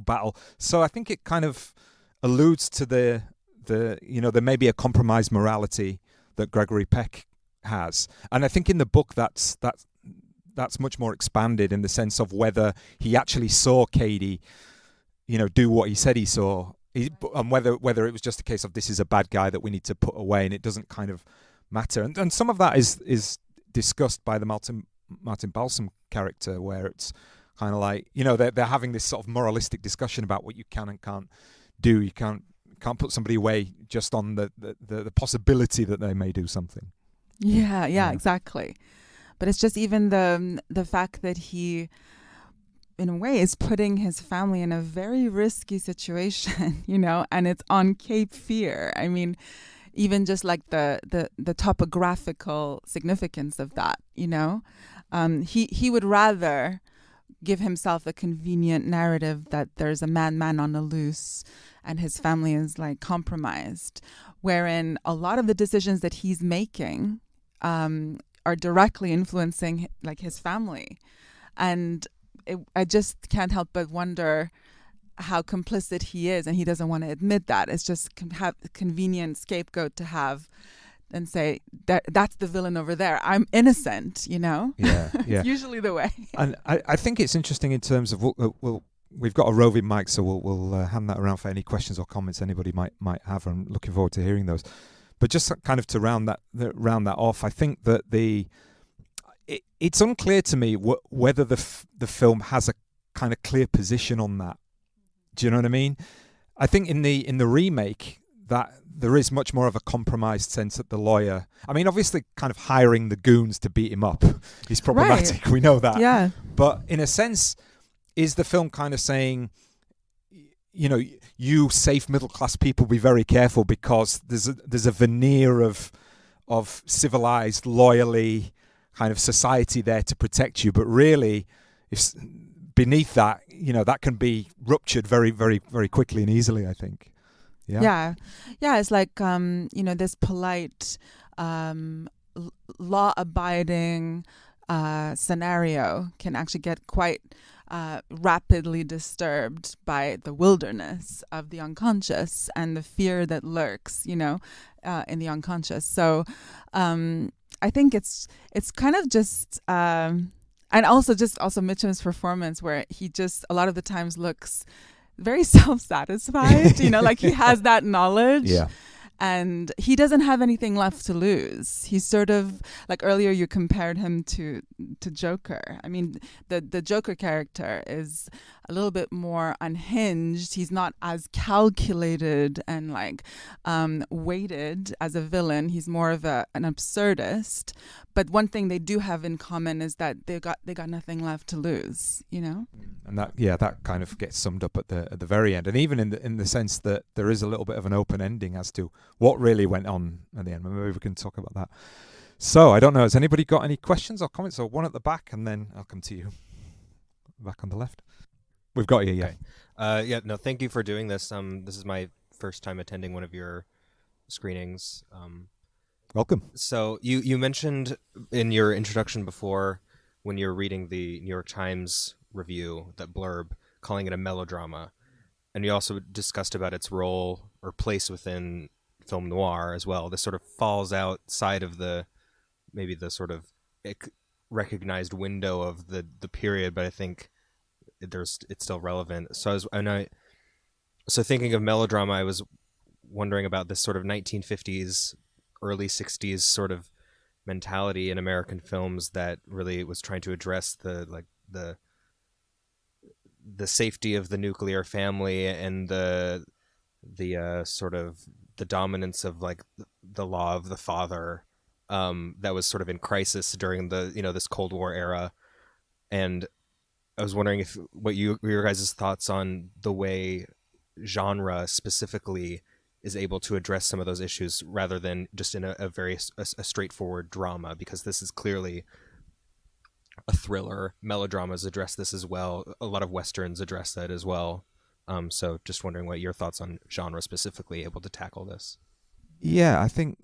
battle. So I think it kind of alludes to the there may be a compromised morality that Gregory Peck has. And I think in the book that's much more expanded in the sense of whether he actually saw Cady, do what he said he saw, and whether it was just a case of this is a bad guy that we need to put away, and it doesn't kind of matter. And some of that is discussed by the Martin Balsam character, where it's kind of like, they're having this sort of moralistic discussion about what you can and can't do. You can't put somebody away just on the possibility that they may do something. Yeah, exactly. But it's just even the fact that he, in a way, is putting his family in a very risky situation, and it's on Cape Fear. I mean, even just like the topographical significance of that, he would rather give himself a convenient narrative that there's a madman on the loose and his family is like compromised, wherein a lot of the decisions that he's making are directly influencing like his family. And I just can't help but wonder how complicit he is, and he doesn't want to admit that. It's just have a convenient scapegoat to have and say that's the villain over there. I'm innocent, Yeah. It's usually the way. And I think it's interesting in terms of we've got a roving mic, so we'll hand that around for any questions or comments anybody might have. I'm looking forward to hearing those. But just kind of to round that off, I think that it's unclear to me whether the film has a kind of clear position on that. Do you know what I mean? I think in the remake that there is much more of a compromised sense that the lawyer, I mean, obviously kind of hiring the goons to beat him up is problematic. Right. We know that. Yeah. But in a sense, is the film kind of saying, you safe middle class people, be very careful, because there's a veneer of civilized, lawyerly kind of society there to protect you, but really, if beneath that, that can be ruptured very, very, very quickly and easily, I think. Yeah. It's like this polite, law-abiding scenario can actually get quite rapidly disturbed by the wilderness of the unconscious and the fear that lurks, in the unconscious. So I think it's kind of just and also Mitchum's performance, where he just a lot of the times looks very self-satisfied, like he has that knowledge. Yeah. And he doesn't have anything left to lose. He's sort of like, earlier you compared him to Joker. I mean, the Joker character is a little bit more unhinged. He's not as calculated and like weighted as a villain. He's more of an absurdist. But one thing they do have in common is that they got nothing left to lose, you know? And that kind of gets summed up at the very end, and even in the sense that there is a little bit of an open ending as to what really went on at the end. Maybe we can talk about that. So I don't know. Has anybody got any questions or comments? So one at the back, and then I'll come to you. Back on the left. We've got you. Yeah. Okay. No. Thank you for doing this. This is my first time attending one of your screenings. Welcome. So you mentioned in your introduction before, when you're reading the New York Times review, that blurb, calling it a melodrama. And you also discussed about its role or place within film noir as well. This sort of falls outside of maybe the sort of recognized window of the period, but I think it's still relevant. So so thinking of melodrama, I was wondering about this sort of 1950s, early 60s sort of mentality in American films that really was trying to address the safety of the nuclear family and the sort of the dominance of like the law of the father, that was sort of in crisis during this Cold War era. And I was wondering what your guys' thoughts on the way genre specifically is able to address some of those issues rather than just in a very straightforward drama, because this is clearly a thriller. Melodramas address this as well. A lot of Westerns address that as well. So just wondering what your thoughts on genre specifically able to tackle this. Yeah, I think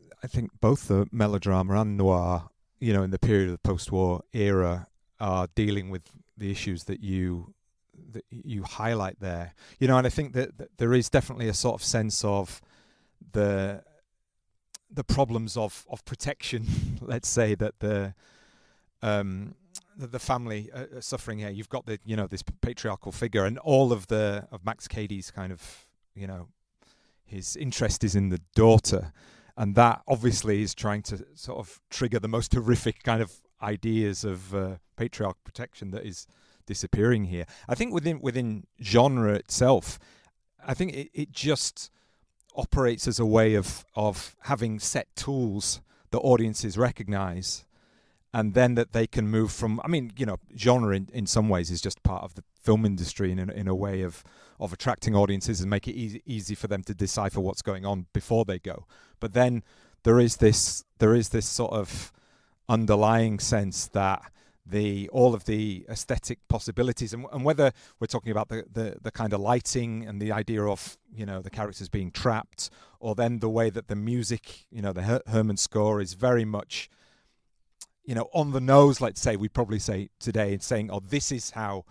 both the melodrama and noir, in the period of the post-war era, are dealing with the issues that you highlight there. And I think that there is definitely a sort of sense of the problems of protection, let's say, that the family are suffering here. You've got this patriarchal figure, and all of Max Cady's kind of, his interest is in the daughter, and that obviously is trying to sort of trigger the most horrific kind of ideas of patriarchal protection that is disappearing here. I think within genre itself, I think it just operates as a way of having set tools that audiences recognize, and then that they can move from. Genre in some ways is just part of the film industry in a way of attracting audiences and make it easy for them to decipher what's going on before they go. But then there is this sort of underlying sense that all of the aesthetic possibilities, and whether we're talking about the kind of lighting and the idea of the characters being trapped, or then the way that the music, the Herrmann score is very much on the nose, let's say, we'd probably say today, and saying, oh, this is how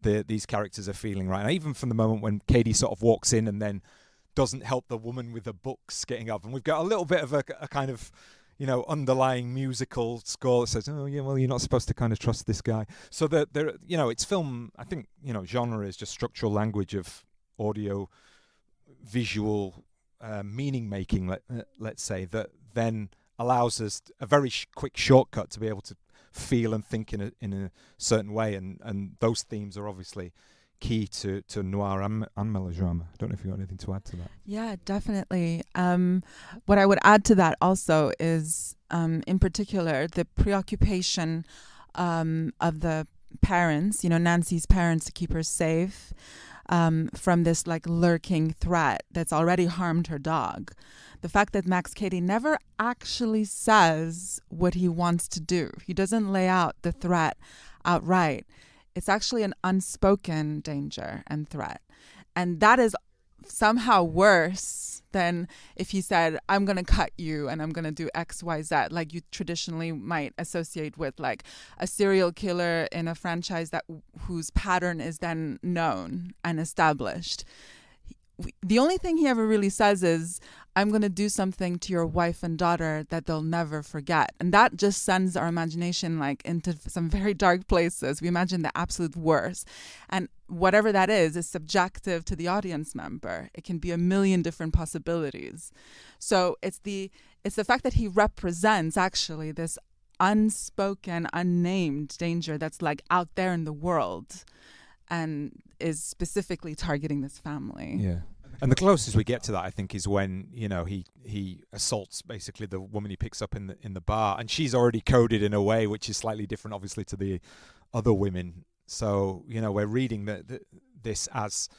these characters are feeling right now. Even from the moment when Cady sort of walks in and then doesn't help the woman with the books getting up, and we've got a little bit of a kind of underlying musical score that says, oh yeah, well, you're not supposed to kind of trust this guy. So that there, it's film. I think genre is just structural language of audio, visual meaning making. Let's say that then allows us a very quick shortcut to be able to feel and think in a certain way, and those themes are obviously key to noir and melodrama. I don't know if you've got anything to add to that. Yeah, definitely. What I would add to that also is, in particular, the preoccupation of the parents, Nancy's parents, to keep her safe from this lurking threat that's already harmed her dog. The fact that Max Cady never actually says what he wants to do. He doesn't lay out the threat outright. It's actually an unspoken danger and threat. And that is somehow worse than if he said, I'm going to cut you and I'm going to do X, Y, Z, like you traditionally might associate with a serial killer in a franchise whose pattern is then known and established. The only thing he ever really says is, I'm going to do something to your wife and daughter that they'll never forget. And that just sends our imagination like into some very dark places. We imagine the absolute worst. And whatever that is subjective to the audience member. It can be a million different possibilities. So it's the fact that he represents actually this unspoken, unnamed danger that's like out there in the world and is specifically targeting this family. Yeah. And the closest we get to that, I think, is when, you know, he assaults basically the woman he picks up in the bar, and she's already coded in a way which is slightly different, obviously, to the other women. So, you know, we're reading this as,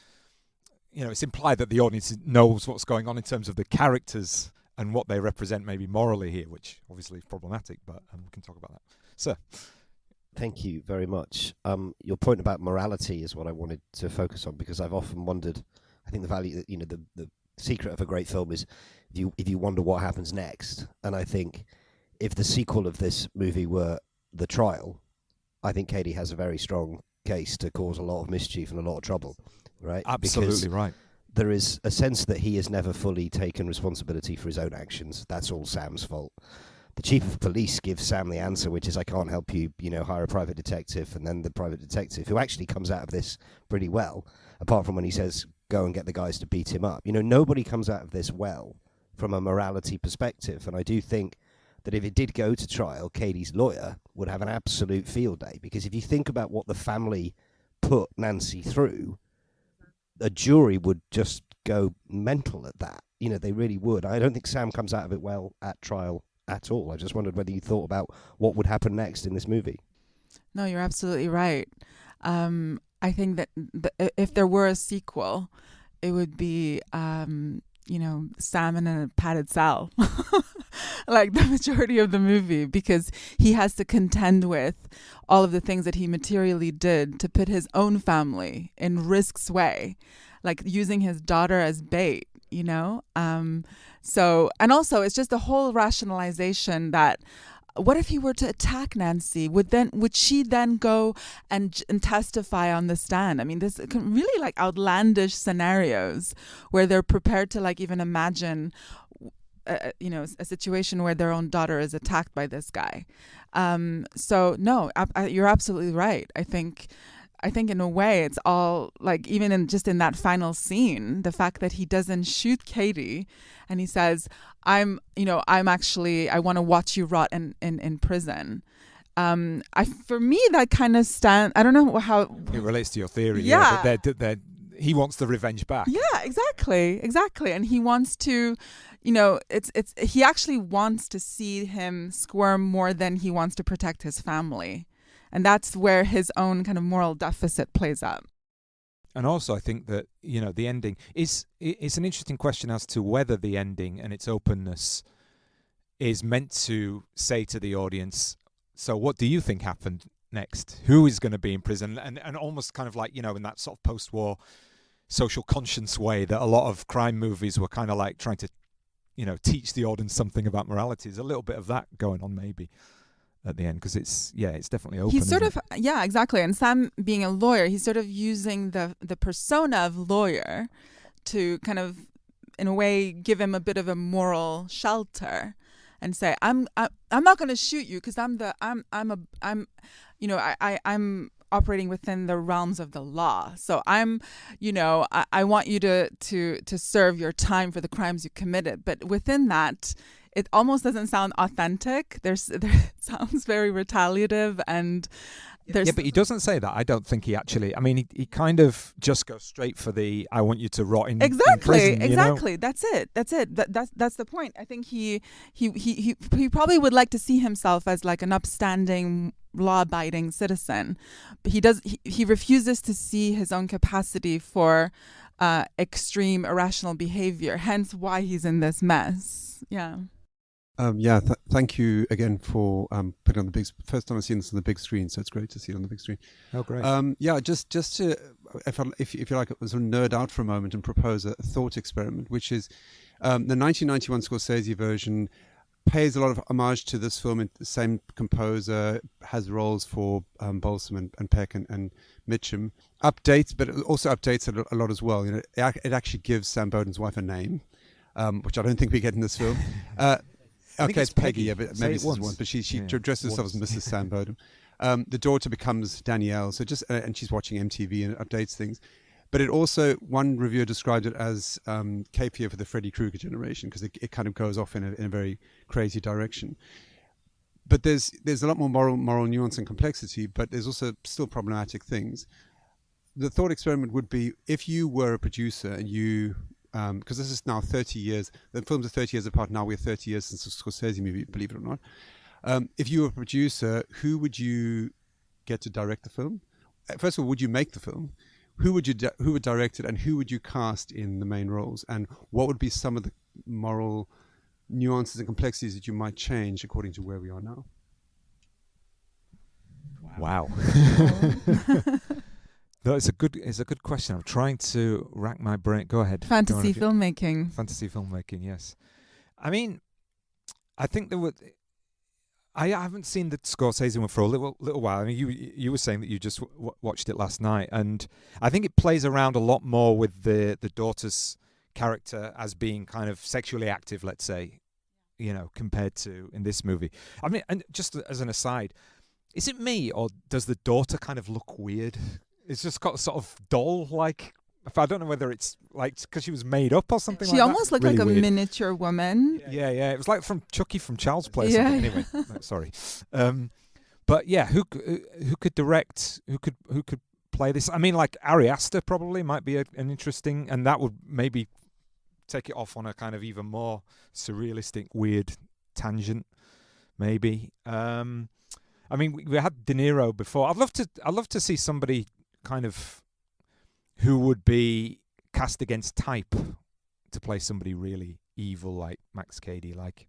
you know, it's implied that the audience knows what's going on in terms of the characters and what they represent maybe morally here, which obviously is problematic, but we can talk about that. Sir. Thank you very much. Your point about morality is what I wanted to focus on, because I've often wondered, I think the value, you know, the secret of a great film is if you wonder what happens next. And I think if the sequel of this movie were The Trial, I think Cady has a very strong case to cause a lot of mischief and a lot of trouble, right? Absolutely because right. There is a sense that he has never fully taken responsibility for his own actions. That's all Sam's fault. The chief of police gives Sam the answer, which is, I can't help you, you know, hire a private detective. And then the private detective, who actually comes out of this pretty well, apart from when he says, go and get the guys to beat him up. You know, nobody comes out of this well from a morality perspective. And I do think that if it did go to trial, Cady's lawyer would have an absolute field day. Because if you think about what the family put Nancy through, a jury would just go mental at that. You know, they really would. I don't think Sam comes out of it well at trial at all. I just wondered whether you thought about what would happen next in this movie. No, you're absolutely right. I think that if there were a sequel, it would be, you know, Sam in a padded cell, like the majority of the movie, because he has to contend with all of the things that he materially did to put his own family in risk's way, like using his daughter as bait, you know? So, and also it's just the whole rationalization that what if he were to attack Nancy? Would she then go and testify on the stand? I mean, this really like outlandish scenarios where they're prepared to like even imagine, you know, a situation where their own daughter is attacked by this guy. So no, you're absolutely right. I think in a way it's all like, even in that final scene, the fact that he doesn't shoot Cady and he says, I want to watch you rot in prison. For me, that kind of I don't know how it relates to your theory. Yeah. That he wants the revenge back. Yeah, exactly. And he wants to, you know, he actually wants to see him squirm more than he wants to protect his family. And that's where his own kind of moral deficit plays out. And also, I think that, you know, the ending is an interesting question as to whether the ending and its openness is meant to say to the audience, so what do you think happened next? Who is going to be in prison? And almost kind of like, you know, in that sort of post-war social conscience way that a lot of crime movies were kind of like trying to, you know, teach the audience something about morality. There's a little bit of that going on maybe at the end, because it's definitely open. He's sort of, yeah, exactly. And Sam being a lawyer, he's sort of using the persona of lawyer to kind of, in a way, give him a bit of a moral shelter and say, I'm not going to shoot you because I'm operating within the realms of the law. So I want you to serve your time for the crimes you committed. But within that, it almost doesn't sound authentic. It sounds very retaliative, and yeah, but he doesn't say that. I don't think he actually. I mean, he kind of just goes straight for the "I want you to rot in prison." Exactly. That's it. That's the point. I think he probably would like to see himself as like an upstanding, law-abiding citizen, but he refuses to see his own capacity for extreme irrational behavior. Hence, why he's in this mess. Yeah. Thank you again for putting on the big. First time I've seen this on the big screen, so it's great to see it on the big screen. Oh, great! Just to, if you like, it was sort of nerd out for a moment and propose a thought experiment, which is the 1991 Scorsese version pays a lot of homage to this film. And the same composer has roles for Balsam and Peck and Mitchum. Updates, but it also updates a lot as well. You know, it actually gives Sam Bowden's wife a name. which I don't think we get in this film. Okay, it's Peggy, yeah, but maybe it's once. But she dresses herself as Mrs. Sam Bodum. The daughter becomes Danielle, so just and she's watching MTV and updates things. But it also, one reviewer described it as Cape Fear for the Freddy Krueger generation, because it kind of goes off in a very crazy direction. But there's a lot more moral nuance and complexity, but there's also still problematic things. The thought experiment would be, if you were a producer and you, because this is now 30 years, the films are 30 years apart, now we're 30 years since the Scorsese movie, believe it or not. If you were a producer, who would you get to direct the film? First of all, would you make the film? Who would direct it, and who would you cast in the main roles? And what would be some of the moral nuances and complexities that you might change according to where we are now? Wow. No, it's a good question. I'm trying to rack my brain. Go ahead. Fantasy filmmaking. Fantasy filmmaking, yes. I mean, I think there would. I haven't seen the Scorsese one for a little while. I mean, you were saying that you just watched it last night, and I think it plays around a lot more with the daughter's character as being kind of sexually active, let's say, compared to in this movie. I mean, and just as an aside, is it me, or does the daughter kind of look weird? It's just got a sort of doll-like. I don't know whether it's like because she was made up or something. She almost looked really like a weird miniature woman. Yeah. It was like from Chucky from Child's Play. Yeah. Anyway, sorry. But yeah, who could direct? Who could play this? I mean, like Ari Aster probably might be an interesting, and that would maybe take it off on a kind of even more surrealistic, weird tangent. Maybe. I mean, we had De Niro before. I'd love to see somebody kind of who would be cast against type to play somebody really evil like Max Cady, like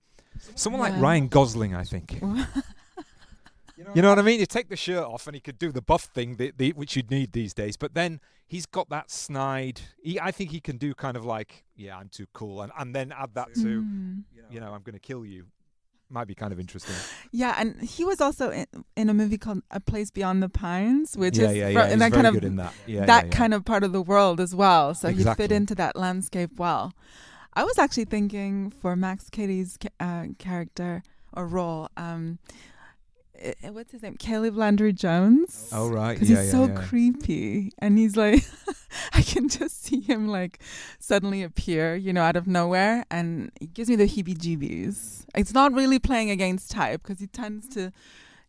someone like Ryan Gosling, I think. You know what I mean? You take the shirt off and he could do the buff thing, which you'd need these days, but then he's got that snide. I think he can do kind of like, I'm too cool, and then add that to, I'm going to kill you. Might be kind of interesting. Yeah, and he was also in a movie called A Place Beyond the Pines, which is and that kind of in that. Kind of part of the world as well. So he fit into that landscape well. I was actually thinking for Max Cady's character or role, what's his name? Caleb Landry Jones. Oh right, because he's so creepy, and he's like, I can just see him like suddenly appear, out of nowhere, and it gives me the heebie-jeebies. It's not really playing against type because he tends to,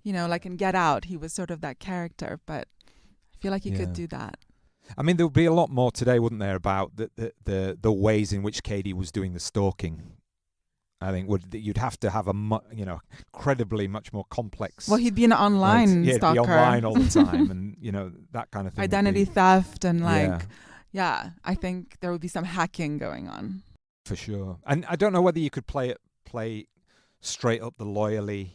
like in Get Out, he was sort of that character, but I feel like he could do that. I mean, there would be a lot more today, wouldn't there, about the ways in which Cady was doing the stalking. I think you'd have to have incredibly much more complex. Well, he'd be an online stalker. He'd be online all the time, and that kind of thing. Identity theft and I think there would be some hacking going on. For sure, and I don't know whether you could play straight up the lawyerly.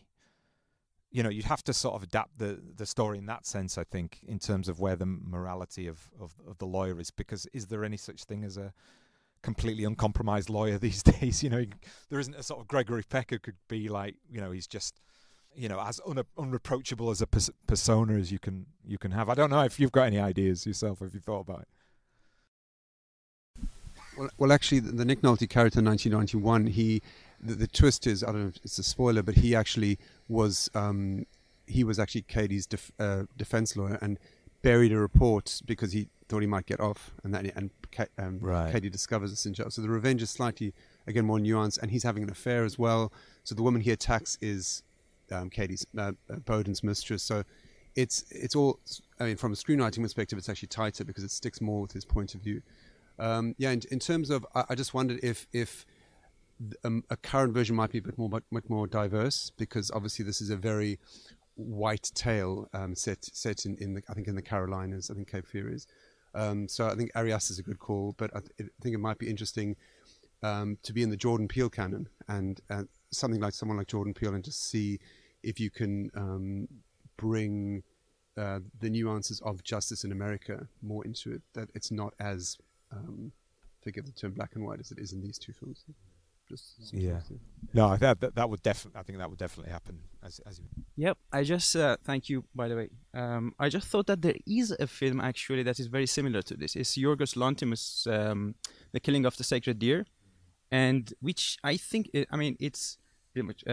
You'd have to sort of adapt the story in that sense. I think in terms of where the morality of the lawyer is, because is there any such thing as a completely uncompromised lawyer these days? There isn't a sort of Gregory Peck who could be like, he's just, as unreproachable as a persona as you can have. I don't know if you've got any ideas yourself, if you thought about it. Well, actually, the Nick Nolte character in 1991, the twist is, I don't know if it's a spoiler, but he actually was, actually Cady's defense lawyer and buried a report because he thought he might get off, and Cady discovers this in jail. So the revenge is slightly, again, more nuanced, and he's having an affair as well. So the woman he attacks is Cady's Bowden's mistress. So it's all, I mean, from a screenwriting perspective, it's actually tighter because it sticks more with his point of view. In terms of, I just wondered if a current version might be a bit much more diverse, because obviously this is a very white tale set in I think in the Carolinas. I think Cape Fear is. So I think Ari Aster is a good call, but I think it might be interesting to be in the Jordan Peele canon and someone like Jordan Peele, and just see if you can bring the nuances of justice in America more into it. That it's not as forgive the term black and white as it is in these two films. No, I think that would definitely happen. Yep. I just thank you, by the way. I just thought that there is a film actually that is very similar to this. It's Yorgos Lanthimos' The Killing of the Sacred Deer, and which I think, it's pretty much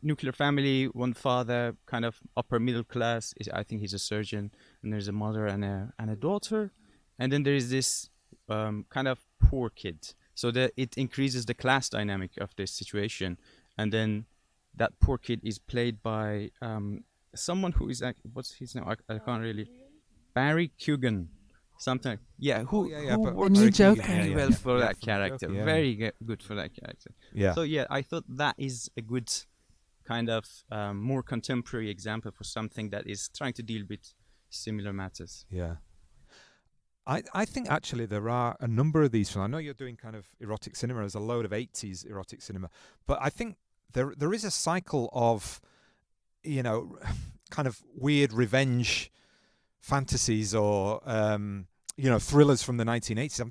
nuclear family, one father, kind of upper middle class. I think he's a surgeon, and there's a mother and a daughter, and then there is this kind of poor kid. So that it increases the class dynamic of this situation, and then that poor kid is played by someone who is what's his name? I can't really. Barry Keoghan, something. Yeah, who works very well for that character. Very good for that character. Yeah. So yeah, I thought that is a good kind of more contemporary example for something that is trying to deal with similar matters. Yeah. I think actually there are a number of these films. I know you're doing kind of erotic cinema. There's a load of 80s erotic cinema. But I think there is a cycle of, kind of weird revenge fantasies or, thrillers from the 1980s.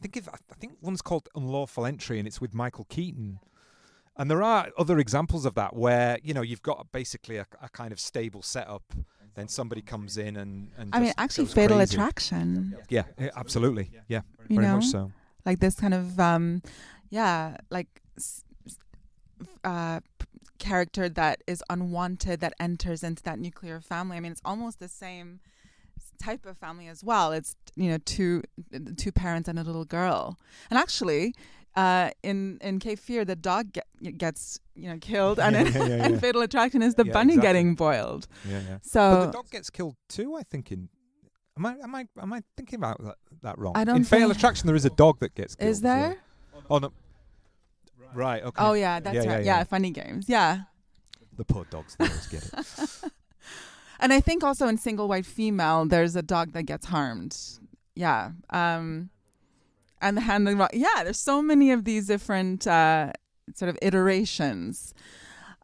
I think one's called Unlawful Entry, and it's with Michael Keaton. And there are other examples of that where, you've got basically a kind of stable setup. Then somebody comes in and actually Fatal Attraction. Yeah, absolutely. Yeah, very much so. Like this kind of, character that is unwanted that enters into that nuclear family. I mean, it's almost the same type of family as well. It's, two parents and a little girl. And actually, in Cape Fear, the dog gets killed, and in Fatal Attraction is the bunny getting boiled. Yeah. So but the dog gets killed too, I think. Am I thinking about that wrong? I don't in Fatal Attraction, there is a dog that gets killed. Is there? Oh no. Right. Okay. Oh yeah, that's right. Yeah, Funny Games. Yeah. The poor dogs, they always get it. And I think also in Single White Female, there's a dog that gets harmed. Yeah. And the Hand in the Rock. Yeah, there's so many of these different sort of iterations.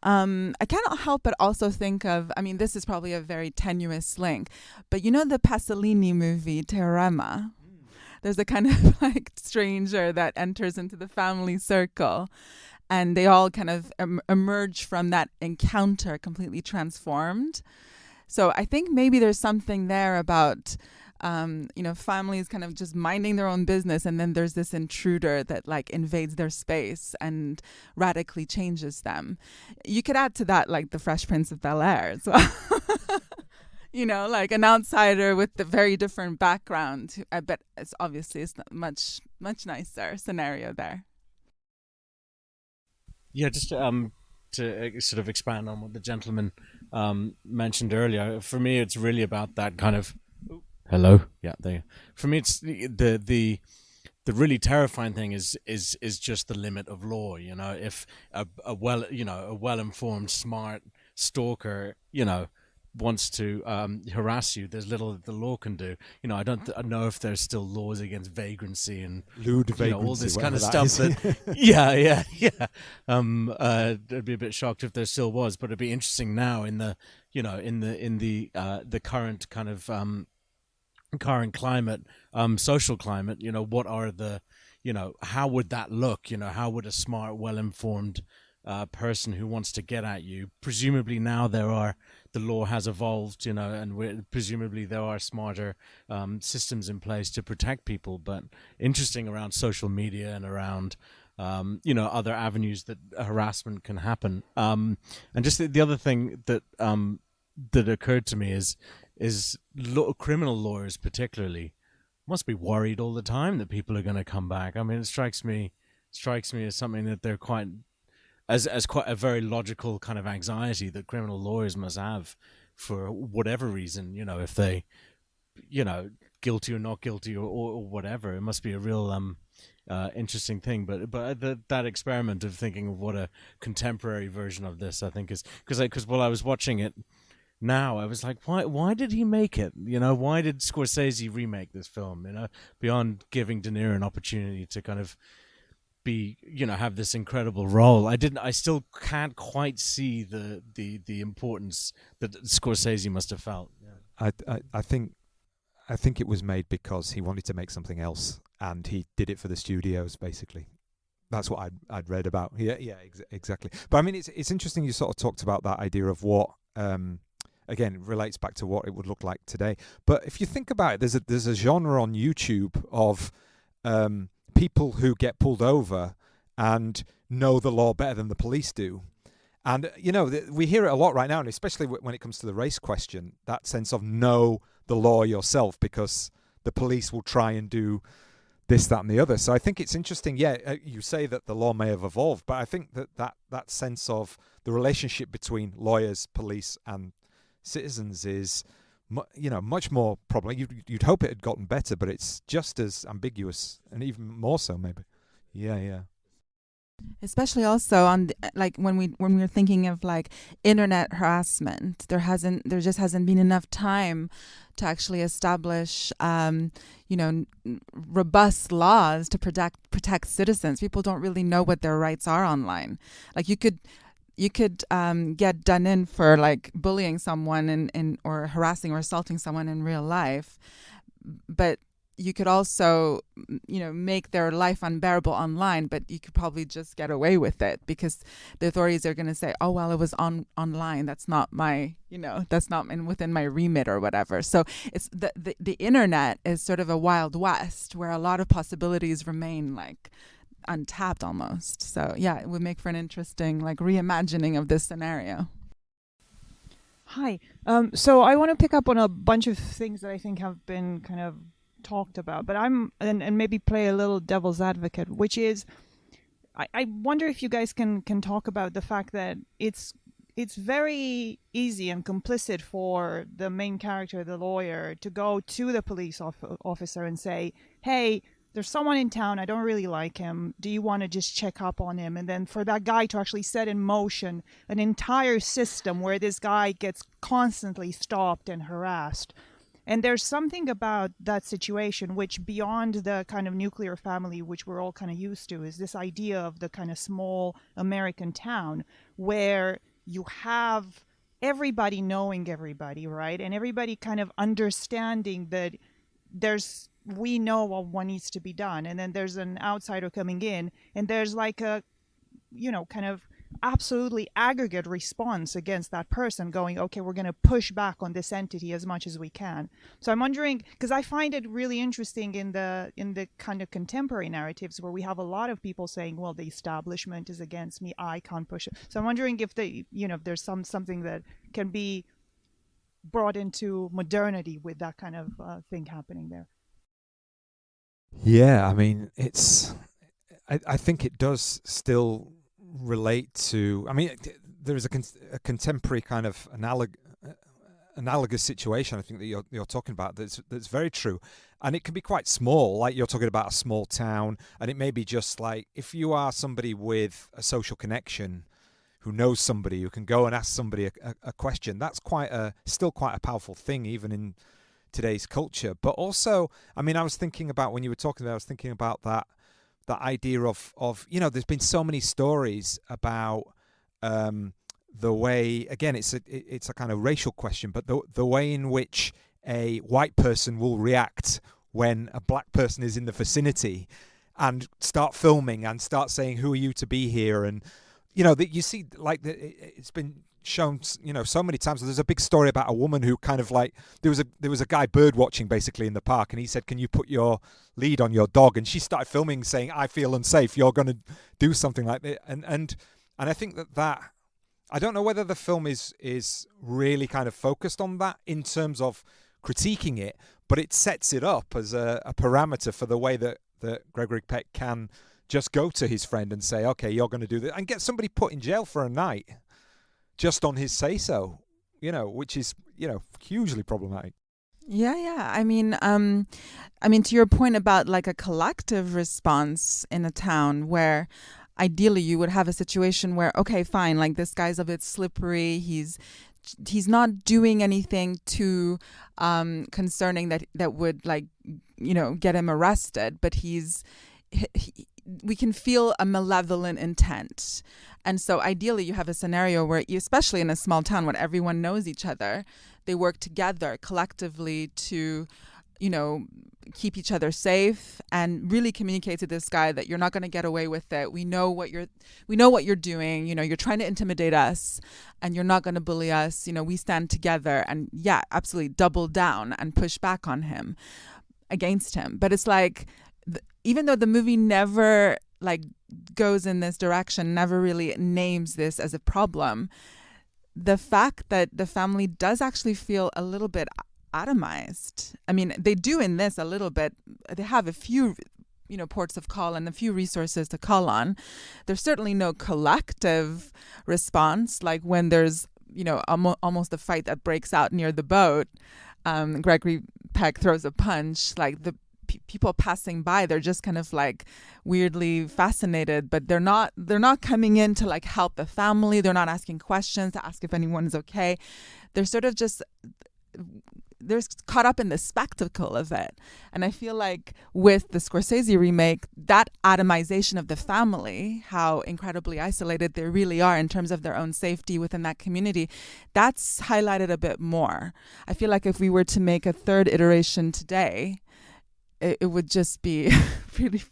I cannot help but also think of, this is probably a very tenuous link, but the Pasolini movie, Teorema? There's a kind of stranger that enters into the family circle, and they all kind of emerge from that encounter completely transformed. So I think maybe there's something there about, families kind of just minding their own business, and then there's this intruder that invades their space and radically changes them. You could add to that the Fresh Prince of Bel-Air as well. An outsider with a very different background. I bet it's much, much nicer scenario there. Yeah, just to sort of expand on what the gentleman mentioned earlier. For me, it's really about that kind of. Hello. Yeah, there. For me, it's the really terrifying thing is just the limit of law. If a well-informed, smart stalker, wants to harass you, there's little that the law can do. I don't know if there's still laws against vagrancy and lewd vagrancy, all this kind of stuff. Yeah. I'd be a bit shocked if there still was, but it'd be interesting now in the current kind of current climate, social climate. What are the, how would that look? How would a smart, well-informed person who wants to get at you, presumably now the law has evolved, and presumably there are smarter systems in place to protect people, but interesting around social media and around other avenues that harassment can happen. And just the other thing that occurred to me is criminal lawyers particularly must be worried all the time that people are going to come back. I mean, it strikes me as something that they're quite a very logical kind of anxiety that criminal lawyers must have for whatever reason, if they, guilty or not guilty or whatever. It must be a real interesting thing. But that experiment of thinking of what a contemporary version of this, I think, is because while I was watching it now, I was like, why did he make it? Why did Scorsese remake this film? Beyond giving De Niro an opportunity to kind of be, have this incredible role, I still can't quite see the importance that Scorsese must have felt. I think it was made because he wanted to make something else, and he did it for the studios, basically. That's what I'd read about. Yeah, exactly. But I mean, it's interesting you sort of talked about that idea of what, again, it relates back to what it would look like today. But if you think about it, there's a genre on YouTube of people who get pulled over and know the law better than the police do. And, we hear it a lot right now, and especially when it comes to the race question, that sense of know the law yourself, because the police will try and do this, that, and the other. So I think it's interesting. Yeah, you say that the law may have evolved, but I think that sense of the relationship between lawyers, police, and citizens is, much more probably. You'd hope it had gotten better, but it's just as ambiguous, and even more so, maybe. Yeah. Especially also on when we're thinking of internet harassment, there just hasn't been enough time to actually establish robust laws to protect citizens. People don't really know what their rights are online. You could get done in for bullying someone or harassing or assaulting someone in real life, but you could also, make their life unbearable online, but you could probably just get away with it because the authorities are going to say, oh, well, it was online. That's not my, that's not within my remit or whatever. So it's the internet is sort of a wild west where a lot of possibilities remain untapped almost. So yeah, it would make for an interesting reimagining of this scenario. Hi. So I want to pick up on a bunch of things that I think have been kind of talked about, but and maybe play a little devil's advocate, which is I wonder if you guys can talk about the fact that it's very easy and complicit for the main character, the lawyer, to go to the police officer and say, hey, there's someone in town, I don't really like him, do you want to just check up on him? And then for that guy to actually set in motion an entire system where this guy gets constantly stopped and harassed. And there's something about that situation which, beyond the kind of nuclear family which we're all kind of used to, is this idea of the kind of small American town where you have everybody knowing everybody, right? And everybody kind of understanding that we know what needs to be done. And then there's an outsider coming in, and there's a, kind of absolutely aggregate response against that person going, okay, we're going to push back on this entity as much as we can. So I'm wondering, because I find it really interesting in the kind of contemporary narratives where we have a lot of people saying, well, the establishment is against me, I can't push it. So I'm wondering if if there's something that can be brought into modernity with that kind of thing happening there. Yeah, I mean, I think it does still relate to, there is a contemporary kind of analogous situation, I think, that you're talking about that's very true, and it can be quite small, like you're talking about a small town, and it may be just if you are somebody with a social connection who knows somebody who can go and ask somebody a question, that's still quite a powerful thing even in today's culture. But also, I was thinking about, when you were talking about, I was thinking about that idea of there's been so many stories about the way, again, it's a kind of racial question, but the way in which a white person will react when a black person is in the vicinity and start filming and start saying, who are you to be here? And that you see, it's been shown, so many times. There's a big story about a woman who kind of there was a guy bird watching basically in the park, and he said, can you put your lead on your dog? And she started filming saying, I feel unsafe, you're going to do something like that. And I think that I don't know whether the film is really kind of focused on that in terms of critiquing it, but it sets it up as a parameter for the way that Gregory Peck can just go to his friend and say, okay, you're going to do this, and get somebody put in jail for a night just on his say-so, which is, hugely problematic. Yeah. I mean, to your point about a collective response in a town where ideally you would have a situation where, okay, fine, this guy's a bit slippery. He's not doing anything too concerning that would get him arrested, but we can feel a malevolent intent. And so ideally you have a scenario where, especially in a small town where everyone knows each other, they work together collectively to, keep each other safe and really communicate to this guy that you're not going to get away with it. We know what you're doing. You're trying to intimidate us and you're not going to bully us. We stand together, and yeah, absolutely double down and push back on him, against him. But it's even though the movie never like goes in this direction, never really names this as a problem. The fact that the family does actually feel a little bit atomized. I mean, they do in this a little bit. They have a few, ports of call and a few resources to call on. There's certainly no collective response, like when there's, almost a fight that breaks out near the boat. Gregory Peck throws a punch, like the people passing by, they're just kind of like weirdly fascinated, but they're not coming in to like help the family. They're not asking questions to ask if anyone is okay. They're sort of just, they're caught up in the spectacle of it. And I feel like with the Scorsese remake, that atomization of the family, how incredibly isolated they really are in terms of their own safety within that community, that's highlighted a bit more. I feel like if we were to make a third iteration today, it would just be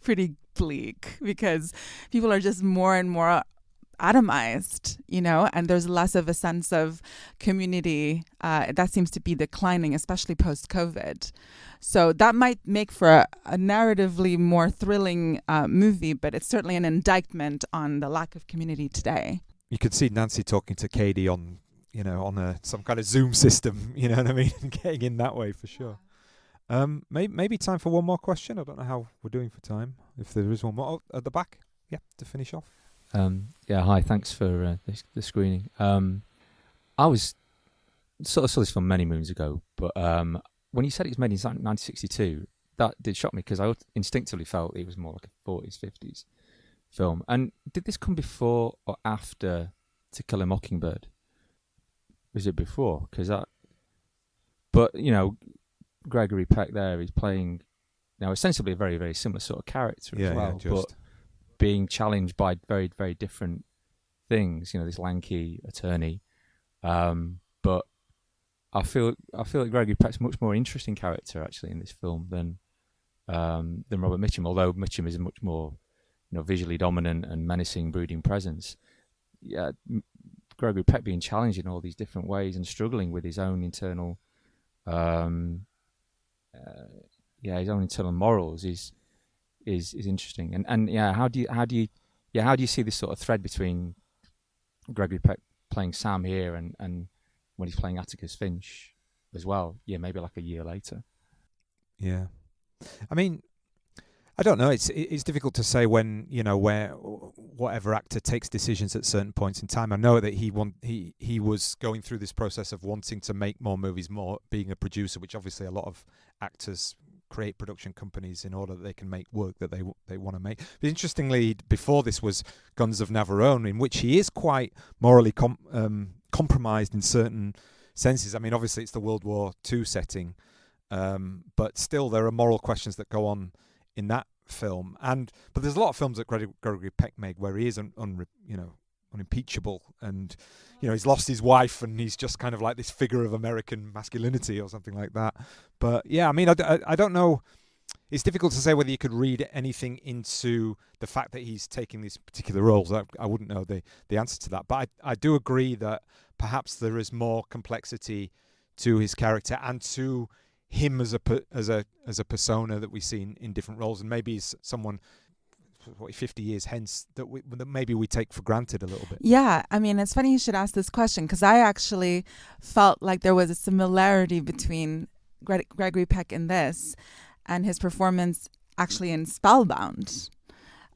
pretty bleak, because people are just more and more atomized, and there's less of a sense of community that seems to be declining, especially post-COVID. So that might make for a narratively more thrilling movie, but it's certainly an indictment on the lack of community today. You could see Nancy talking to Cady on some kind of Zoom system, you know what I mean, and getting in that way for sure. Maybe time for one more question. I don't know how we're doing for time. If there is one more at the back, to finish off. Hi. Thanks for the screening. I was sort of saw this film many moons ago, but when you said it was made in 1962, that did shock me, because I instinctively felt it was more like a 40s, 50s film. And did this come before or after To Kill a Mockingbird? Was it before? But Gregory Peck there is playing now ostensibly a very, very similar sort of character as well, but being challenged by very, very different things. This lanky attorney, but I feel like Gregory Peck's a much more interesting character actually in this film than Robert Mitchum. Although Mitchum is a much more visually dominant and menacing, brooding presence. Yeah, Gregory Peck being challenged in all these different ways and struggling with his own internal. His own internal morals is interesting, and how do you see this sort of thread between Gregory Peck playing Sam here and when he's playing Atticus Finch as well? Maybe like a year later. Yeah, I mean, I don't know. It's difficult to say when where whatever actor takes decisions at certain points in time. I know that he was going through this process of wanting to make more movies, more being a producer, which obviously a lot of actors create production companies in order that they can make work that they want to make. But interestingly, before this was Guns of Navarone, in which he is quite morally compromised in certain senses. I mean, obviously it's the World War II setting, but still there are moral questions that go on in that film, but there's a lot of films that Gregory Peck made where he is unimpeachable, and he's lost his wife and he's just kind of like this figure of American masculinity or something like that. But I mean, I don't know. It's difficult to say whether you could read anything into the fact that he's taking these particular roles. I wouldn't know the answer to that, but I do agree that perhaps there is more complexity to his character and to him as a persona that we see in different roles, and maybe he's someone 50 years hence that maybe we take for granted a little bit. Yeah, I mean, it's funny you should ask this question, because I actually felt like there was a similarity between Gregory Peck in this and his performance actually in Spellbound,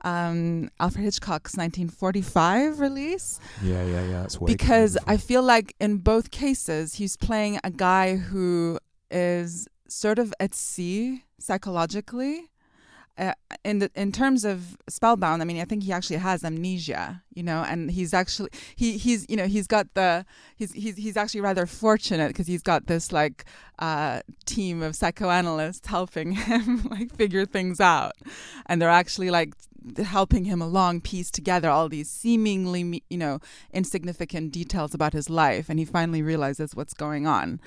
Alfred Hitchcock's 1945 release. Yeah, that's way because I feel like in both cases he's playing a guy who is sort of at sea psychologically. In terms of Spellbound, I mean, I think he actually has amnesia, and he's actually he's actually rather fortunate, because he's got this like team of psychoanalysts helping him like figure things out, and they're actually like helping him along, piece together all these seemingly insignificant details about his life, and he finally realizes what's going on.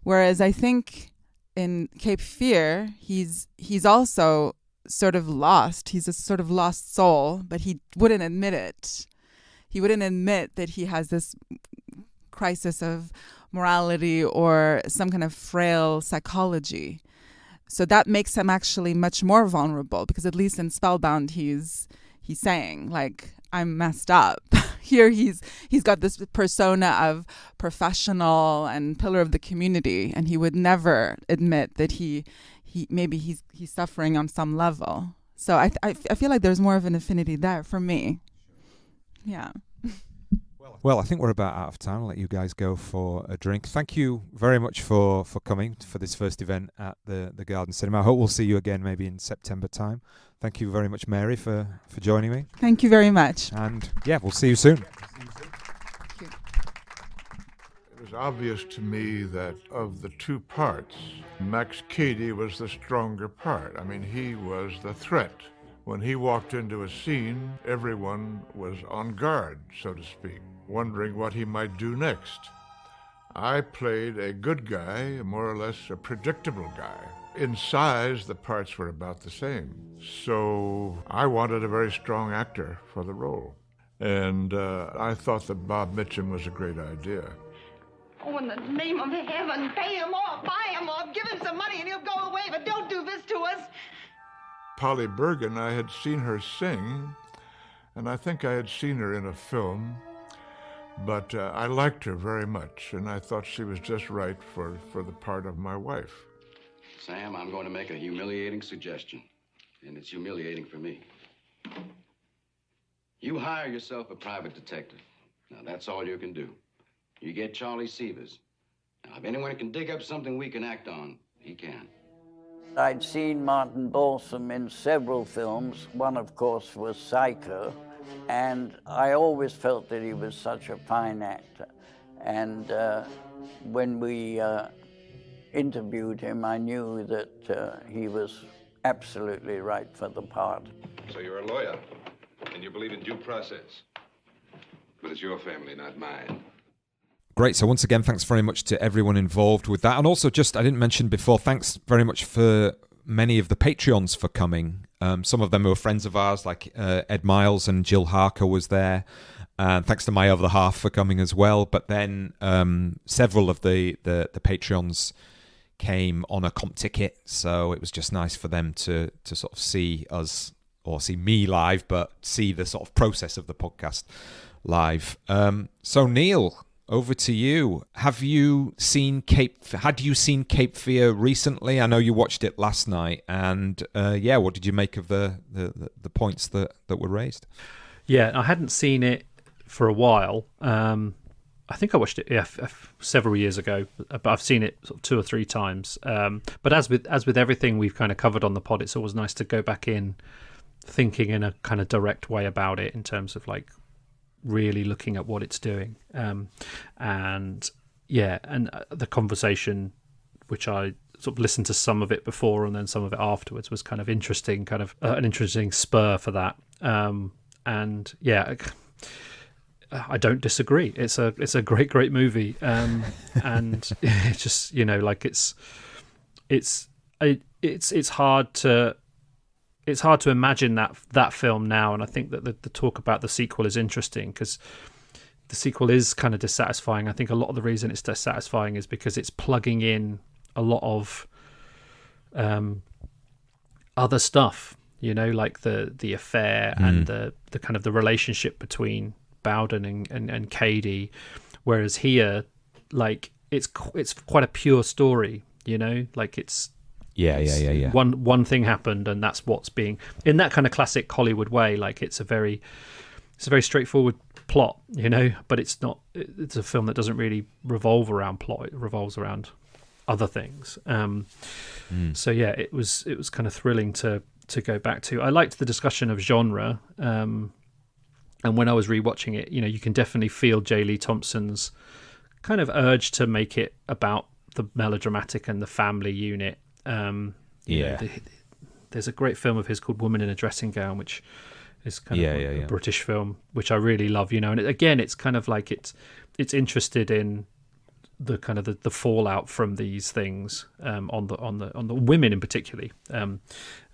Whereas I think in Cape Fear, he's also sort of lost. He's a sort of lost soul, but he wouldn't admit it. He wouldn't admit that he has this crisis of morality or some kind of frail psychology. So that makes him actually much more vulnerable, because at least in Spellbound, he's he's saying, like, I'm messed up. Here he's got this persona of professional and pillar of the community, and he would never admit that he maybe he's suffering on some level. So I feel like there's more of an affinity there for me. Yeah. Well, I think we're about out of time. I'll let you guys go for a drink. Thank you very much for coming for this first event at the Garden Cinema. I hope we'll see you again maybe in September time. Thank you very much, Mary, for joining me. Thank you very much. And yeah, we'll see you soon. It was obvious to me that of the two parts, Max Cady was the stronger part. I mean, he was the threat. When he walked into a scene, everyone was on guard, so to speak, wondering what he might do next. I played a good guy, more or less a predictable guy. In size, the parts were about the same. So I wanted a very strong actor for the role. And I thought that Bob Mitchum was a great idea. Oh, in the name of heaven, pay him off, buy him off, give him some money and he'll go away, but don't do this to us. Polly Bergen, I had seen her sing, and I think I had seen her in a film, but I liked her very much, and I thought she was just right for the part of my wife. Sam, I'm going to make a humiliating suggestion, and it's humiliating for me. You hire yourself a private detective. Now, that's all you can do. You get Charlie Severs. Now, if anyone can dig up something we can act on, he can. I'd seen Martin Balsam in several films. One, of course, was Psycho, and I always felt that he was such a fine actor. And when we interviewed him, I knew that he was absolutely right for the part. So you're a lawyer, and you believe in due process. But it's your family, not mine. Great. So once again, thanks very much to everyone involved with that. And also just, I didn't mention before, thanks very much for many of the Patreons for coming. Some of them were friends of ours, like Ed Miles and Jill Harker was there. And thanks to my other half for coming as well. But then several of the Patreons came on a comp ticket. So it was just nice for them to sort of see us, or see me live, but see the sort of process of the podcast live. So Neil, over to you. Had you seen Cape Fear recently? I know you watched it last night, and what did you make of the points that were raised? Yeah, I hadn't seen it for a while. I think I watched it several years ago, but I've seen it sort of 2 or 3 times. But as with everything we've kind of covered on the pod, it's always nice to go back in thinking in a kind of direct way about it in terms of like really looking at what it's doing. And the conversation, which I sort of listened to some of it before and then some of it afterwards, was kind of interesting, kind of an interesting spur for that. I don't disagree. It's a great movie. And it's just, like it's hard to imagine that film now, and I think that the talk about the sequel is interesting because the sequel is kind of dissatisfying. I think a lot of the reason it's dissatisfying is because it's plugging in a lot of other stuff, like the affair and the kind of the relationship between Bowden and Cady, whereas here, like it's quite a pure story, like it's. Yeah. One thing happened, and that's what's being in that kind of classic Hollywood way. Like it's a very straightforward plot, but it's not. It's a film that doesn't really revolve around plot. It revolves around other things. So yeah, it was kind of thrilling to go back to. I liked the discussion of genre, and when I was rewatching it, you can definitely feel J. Lee Thompson's kind of urge to make it about the melodramatic and the family unit. There's a great film of his called Woman in a Dressing Gown, which is kind of a British film, which I really love, and again, it's kind of like it's interested in the kind of the fallout from these things on the women in particularly in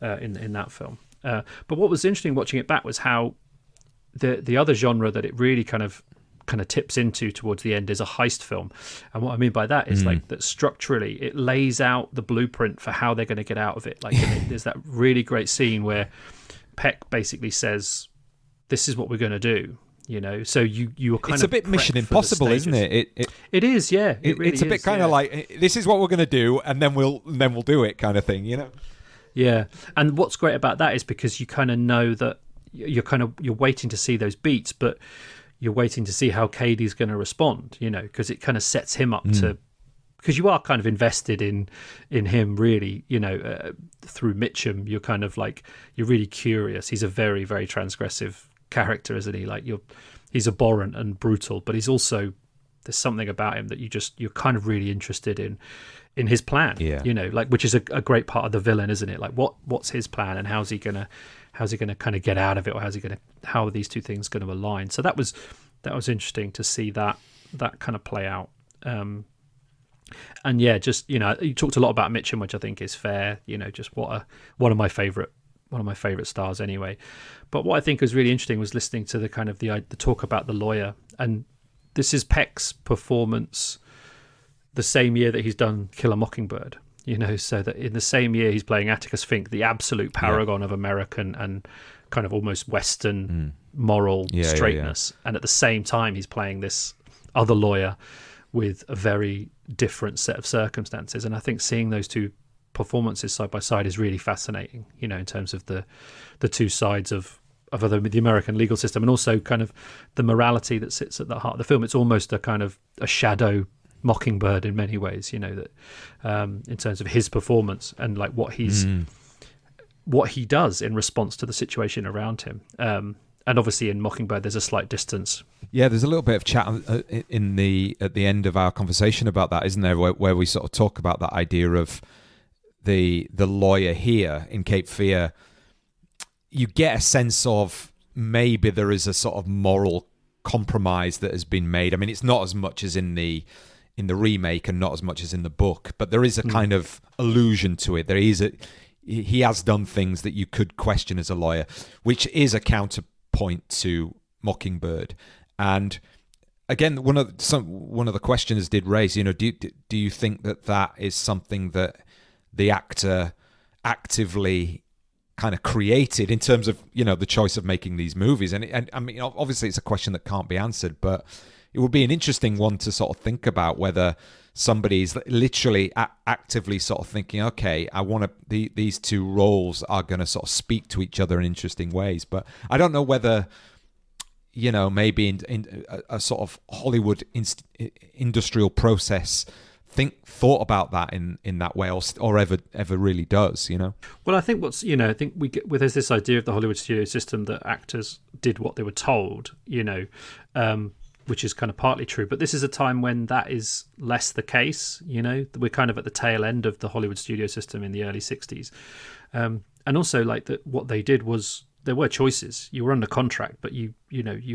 that film. But what was interesting watching it back was how the other genre that it really kind of tips into towards the end is a heist film. And what I mean by that is like that structurally it lays out the blueprint for how they're going to get out of it. Like there's that really great scene where Peck basically says, this is what we're going to do. So you were kind it's of a bit Mission Impossible, isn't it? It is, yeah. It really it's a bit kind of like, this is what we're going to do, and then we'll do it, kind of thing, Yeah, and what's great about that is because you kind of know that you're waiting to see those beats, but you're waiting to see how Cady's going to respond. Because it kind of sets him up to, because you are kind of invested in him, really. Through Mitchum, you're kind of like, you're really curious. He's a very, very transgressive character, isn't he? Like he's abhorrent and brutal, but he's also, there's something about him that you're kind of really interested in his plan. Which is a great part of the villain, isn't it? Like what's his plan, and how's he gonna kind of get out of it, or how are these two things going to align? So that was interesting to see that kind of play out. And yeah, just you talked a lot about Mitchum, which I think is fair. Just one of my favorite stars anyway. But what I think was really interesting was listening to the kind of the talk about the lawyer, and this is Peck's performance the same year that he's done Kill a Mockingbird. So that in the same year he's playing Atticus Fink, the absolute paragon of American and kind of almost Western moral straightness, and at the same time he's playing this other lawyer with a very different set of circumstances. And I think seeing those two performances side by side is really fascinating, in terms of the two sides of the American legal system, and also kind of the morality that sits at the heart of the film. It's almost a kind of a shadow Mockingbird in many ways, that in terms of his performance and like what he does in response to the situation around him. And obviously in Mockingbird there's a slight distance. Yeah, there's a little bit of chat at the end of our conversation about that, isn't there, where we sort of talk about that idea of the lawyer here in Cape Fear. You get a sense of maybe there is a sort of moral compromise that has been made. I mean, it's not as much as in the remake and not as much as in the book, but there is a kind of allusion to it. He has done things that you could question as a lawyer, which is a counterpoint to Mockingbird. And again, one of the questioners did raise, do you think that is something that the actor actively kind of created in terms of the choice of making these movies? And I mean, obviously it's a question that can't be answered, but it would be an interesting one to sort of think about, whether somebody's literally actively sort of thinking, okay, I want to, these two roles are going to sort of speak to each other in interesting ways. But I don't know whether maybe in a sort of Hollywood industrial process thought about that in that way, or ever really does. Well, I think I think there's this idea of the Hollywood studio system that actors did what they were told, which is kind of partly true, but this is a time when that is less the case. We're kind of at the tail end of the Hollywood studio system in the early 60s, and also like that what they did was, there were choices. You were under contract, but you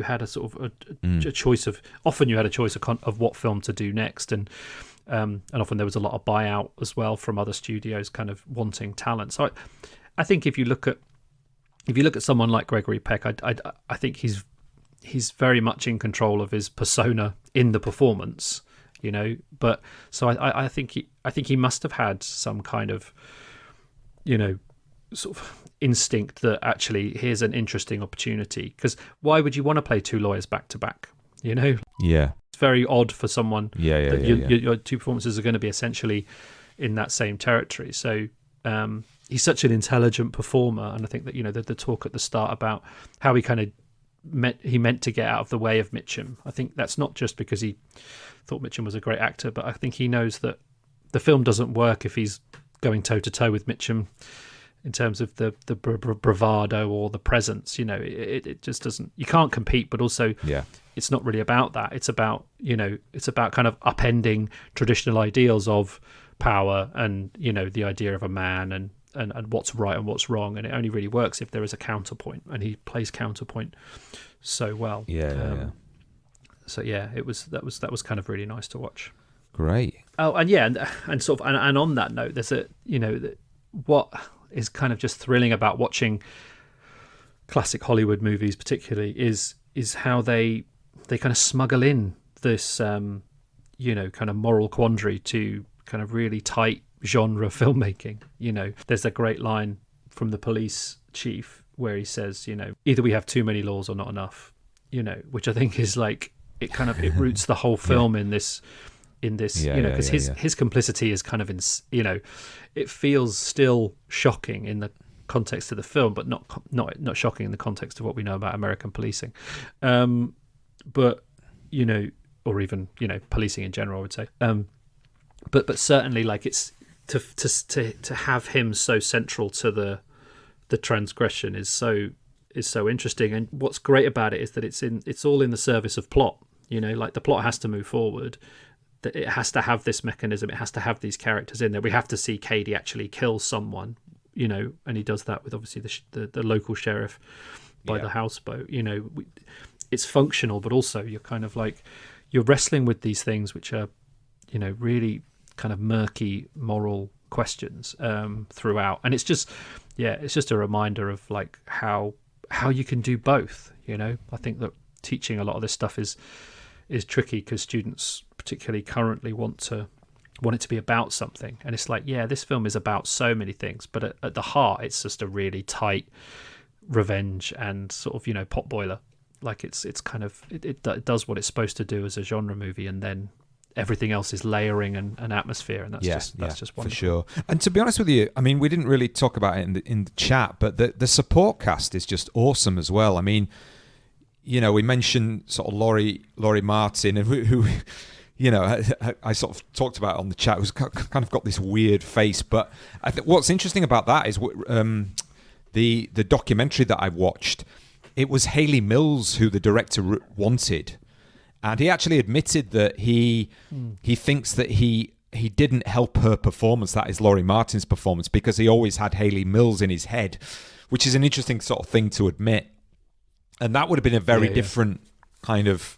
had a sort of a choice of, often you had a choice of what film to do next, and often there was a lot of buyout as well from other studios kind of wanting talent. So I think if you look at someone like Gregory Peck, I think he's very much in control of his persona in the performance, but so I think he must have had some kind of sort of instinct that actually here's an interesting opportunity, because why would you want to play two lawyers back to back? It's very odd for someone your two performances are going to be essentially in that same territory. So he's such an intelligent performer, and I think that the talk at the start about how he kind of meant to get out of the way of Mitchum, I think that's not just because he thought Mitchum was a great actor, but I think he knows that the film doesn't work if he's going toe to toe with Mitchum in terms of the bravado or the presence. It just doesn't, you can't compete, but also it's not really about that. It's about kind of upending traditional ideals of power and the idea of a man and what's right and what's wrong, and it only really works if there is a counterpoint, and he plays counterpoint so well. So it was kind of really nice to watch. Great. Oh, and and on that note, there's what is kind of just thrilling about watching classic Hollywood movies, particularly, is how they kind of smuggle in this kind of moral quandary to kind of really tight genre filmmaking. There's a great line from the police chief where he says, you know, either we have too many laws or not enough, you know, which I think is like, it roots the whole film in this, you know, because his complicity is kind of, you know, it feels still shocking in the context of the film, but not shocking in the context of what we know about American policing. But, you know, or even, you know, policing in general, I would say. But certainly, like, it's to have him so central to the transgression is so interesting. And what's great about it is that it's all in the service of plot. You know, like, the plot has to move forward. That it has to have this mechanism. It has to have these characters in there. We have to see Cady actually kill someone. You know, and he does that with obviously the local sheriff by the houseboat. You know, it's functional, but also you're kind of like, you're wrestling with these things which are, you know, really kind of murky moral questions throughout. And it's just a reminder of like how you can do both. You know, I think that teaching a lot of this stuff is tricky because students particularly currently want it to be about something, and it's like, yeah, this film is about so many things, but at the heart it's just a really tight revenge and sort of, you know, potboiler. Like, it's kind of it does what it's supposed to do as a genre movie, and then everything else is layering and atmosphere, and that's just wonderful. For sure. And to be honest with you, I mean, we didn't really talk about it in the chat, but the support cast is just awesome as well. I mean, you know, we mentioned sort of Lori Martin, and who you know, I sort of talked about it on the chat, who's kind of got this weird face. But I think what's interesting about that is the documentary that I watched. It was Hayley Mills who the director wanted, and he actually admitted that he thinks that he didn't help her performance, that is Lori Martin's performance, because he always had Hayley Mills in his head, which is an interesting sort of thing to admit. And that would have been a very different kind of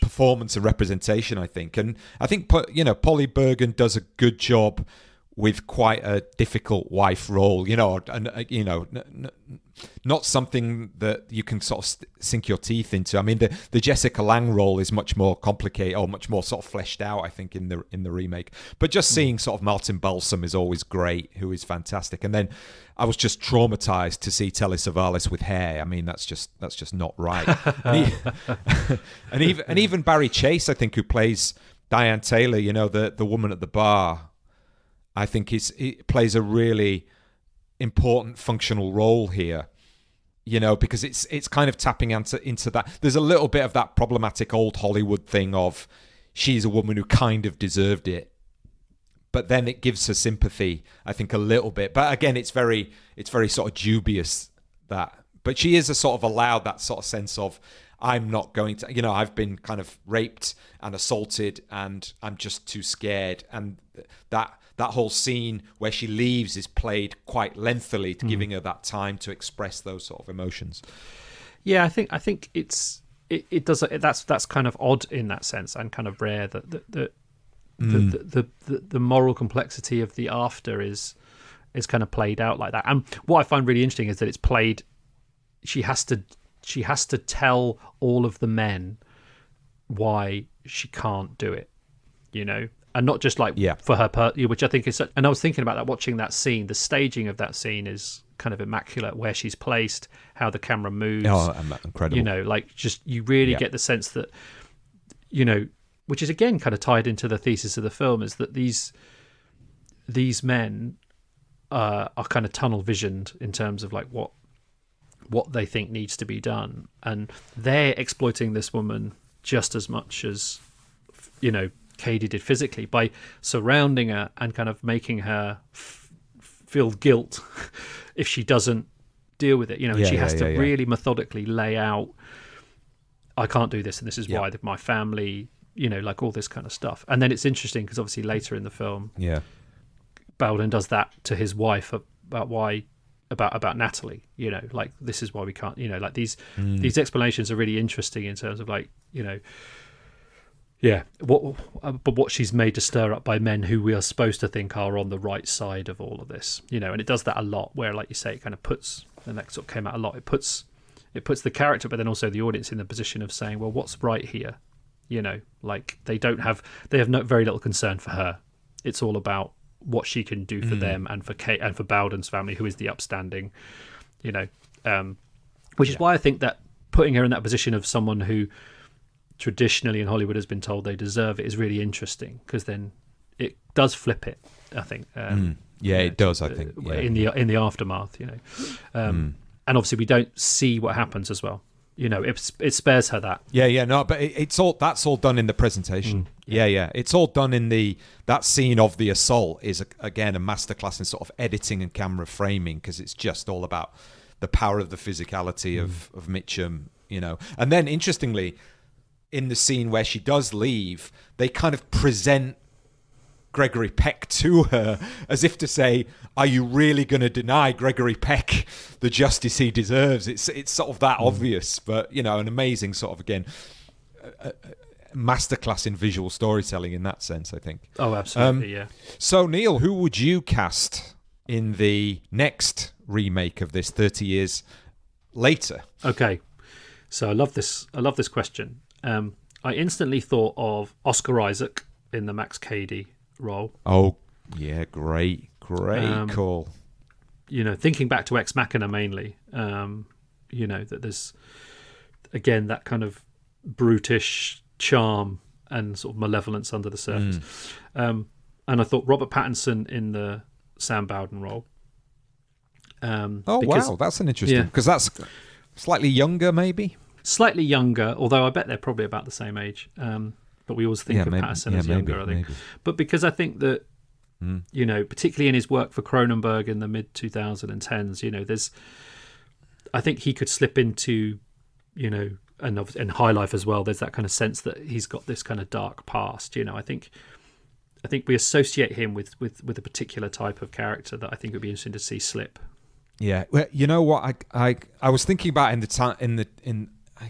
performance and representation, I think. And I think, you know, Polly Bergen does a good job with quite a difficult wife role, you know, and you know, not something that you can sort of sink your teeth into. I mean, the Jessica Lange role is much more complicated, or much more sort of fleshed out, I think, in the remake. But just seeing sort of Martin Balsam is always great, who is fantastic. And then I was just traumatized to see Telly Savalas with hair. I mean, that's just not right. and even Barry Chase, I think, who plays Diane Taylor, you know, the woman at the bar, I think he plays a really important functional role here, you know, because it's kind of tapping into that. There's a little bit of that problematic old Hollywood thing of she's a woman who kind of deserved it, but then it gives her sympathy, I think, a little bit. But again, it's very sort of dubious, that. But she is a sort of allowed that sort of sense of, I'm not going to, you know, I've been kind of raped and assaulted and I'm just too scared. And that whole scene where she leaves is played quite lengthily, to giving her that time to express those sort of emotions. Yeah, I think it does. That's kind of odd in that sense, and kind of rare that the moral complexity of the after is kind of played out like that. And what I find really interesting is that it's played. She has to tell all of the men why she can't do it, you know. And not just like for her, which I think is. And I was thinking about that, watching that scene. The staging of that scene is kind of immaculate. Where she's placed, how the camera moves. Oh, incredible! You know, like, just you really get the sense that, you know, which is again kind of tied into the thesis of the film, is that these men are kind of tunnel visioned in terms of like what they think needs to be done, and they're exploiting this woman just as much as, you know, Cady did physically, by surrounding her and kind of making her feel guilt if she doesn't deal with it, you know. And she has to really methodically lay out, I can't do this, and this is why my family, you know, like all this kind of stuff. And then it's interesting because obviously later in the film, Bowden does that to his wife about Natalie, you know, like, this is why we can't, you know, like these explanations are really interesting in terms of like, you know, but what she's made to stir up by men who we are supposed to think are on the right side of all of this, you know. And it does that a lot, where, like you say, it kind of puts, and that sort of came out a lot, it puts the character, but then also the audience, in the position of saying, well, what's right here, you know, like they have very little concern for her. It's all about what she can do for them and for Kate and for Bowden's family, who is the upstanding, you know, which is why I think that putting her in that position of someone who traditionally in Hollywood has been told they deserve it is really interesting, because then it does flip it, I think. It does, I think. In the aftermath, you know. And obviously we don't see what happens as well. You know, it spares her that. But that's all done in the presentation. It's all done in that scene of the assault is again a masterclass in sort of editing and camera framing, because it's just all about the power of the physicality of Mitchum, you know. And then interestingly, in the scene where she does leave, they kind of present Gregory Peck to her as if to say, are you really going to deny Gregory Peck the justice he deserves? It's sort of that obvious, but, you know, an amazing sort of, again, masterclass in visual storytelling in that sense, I think. Oh, absolutely, yeah. So, Neil, who would you cast in the next remake of this 30 years later? Okay, so I love this question. I instantly thought of Oscar Isaac in the Max Cady role. Oh, yeah, great call. You know, thinking back to Ex Machina mainly, you know, that there's, again, that kind of brutish charm and sort of malevolence under the surface. And I thought Robert Pattinson in the Sam Bowden role. Wow, that's an interesting, because that's slightly younger, maybe? Slightly younger, although I bet they're probably about the same age. But we always think of Pattinson as younger, I think. Maybe. But because I think that, you know, particularly in his work for Cronenberg in the mid-2010s, you know, I think he could slip into, you know, and in High Life as well, there's that kind of sense that he's got this kind of dark past, you know. I think we associate him with a particular type of character that I think would be interesting to see slip. Yeah, well, you know what, I was thinking about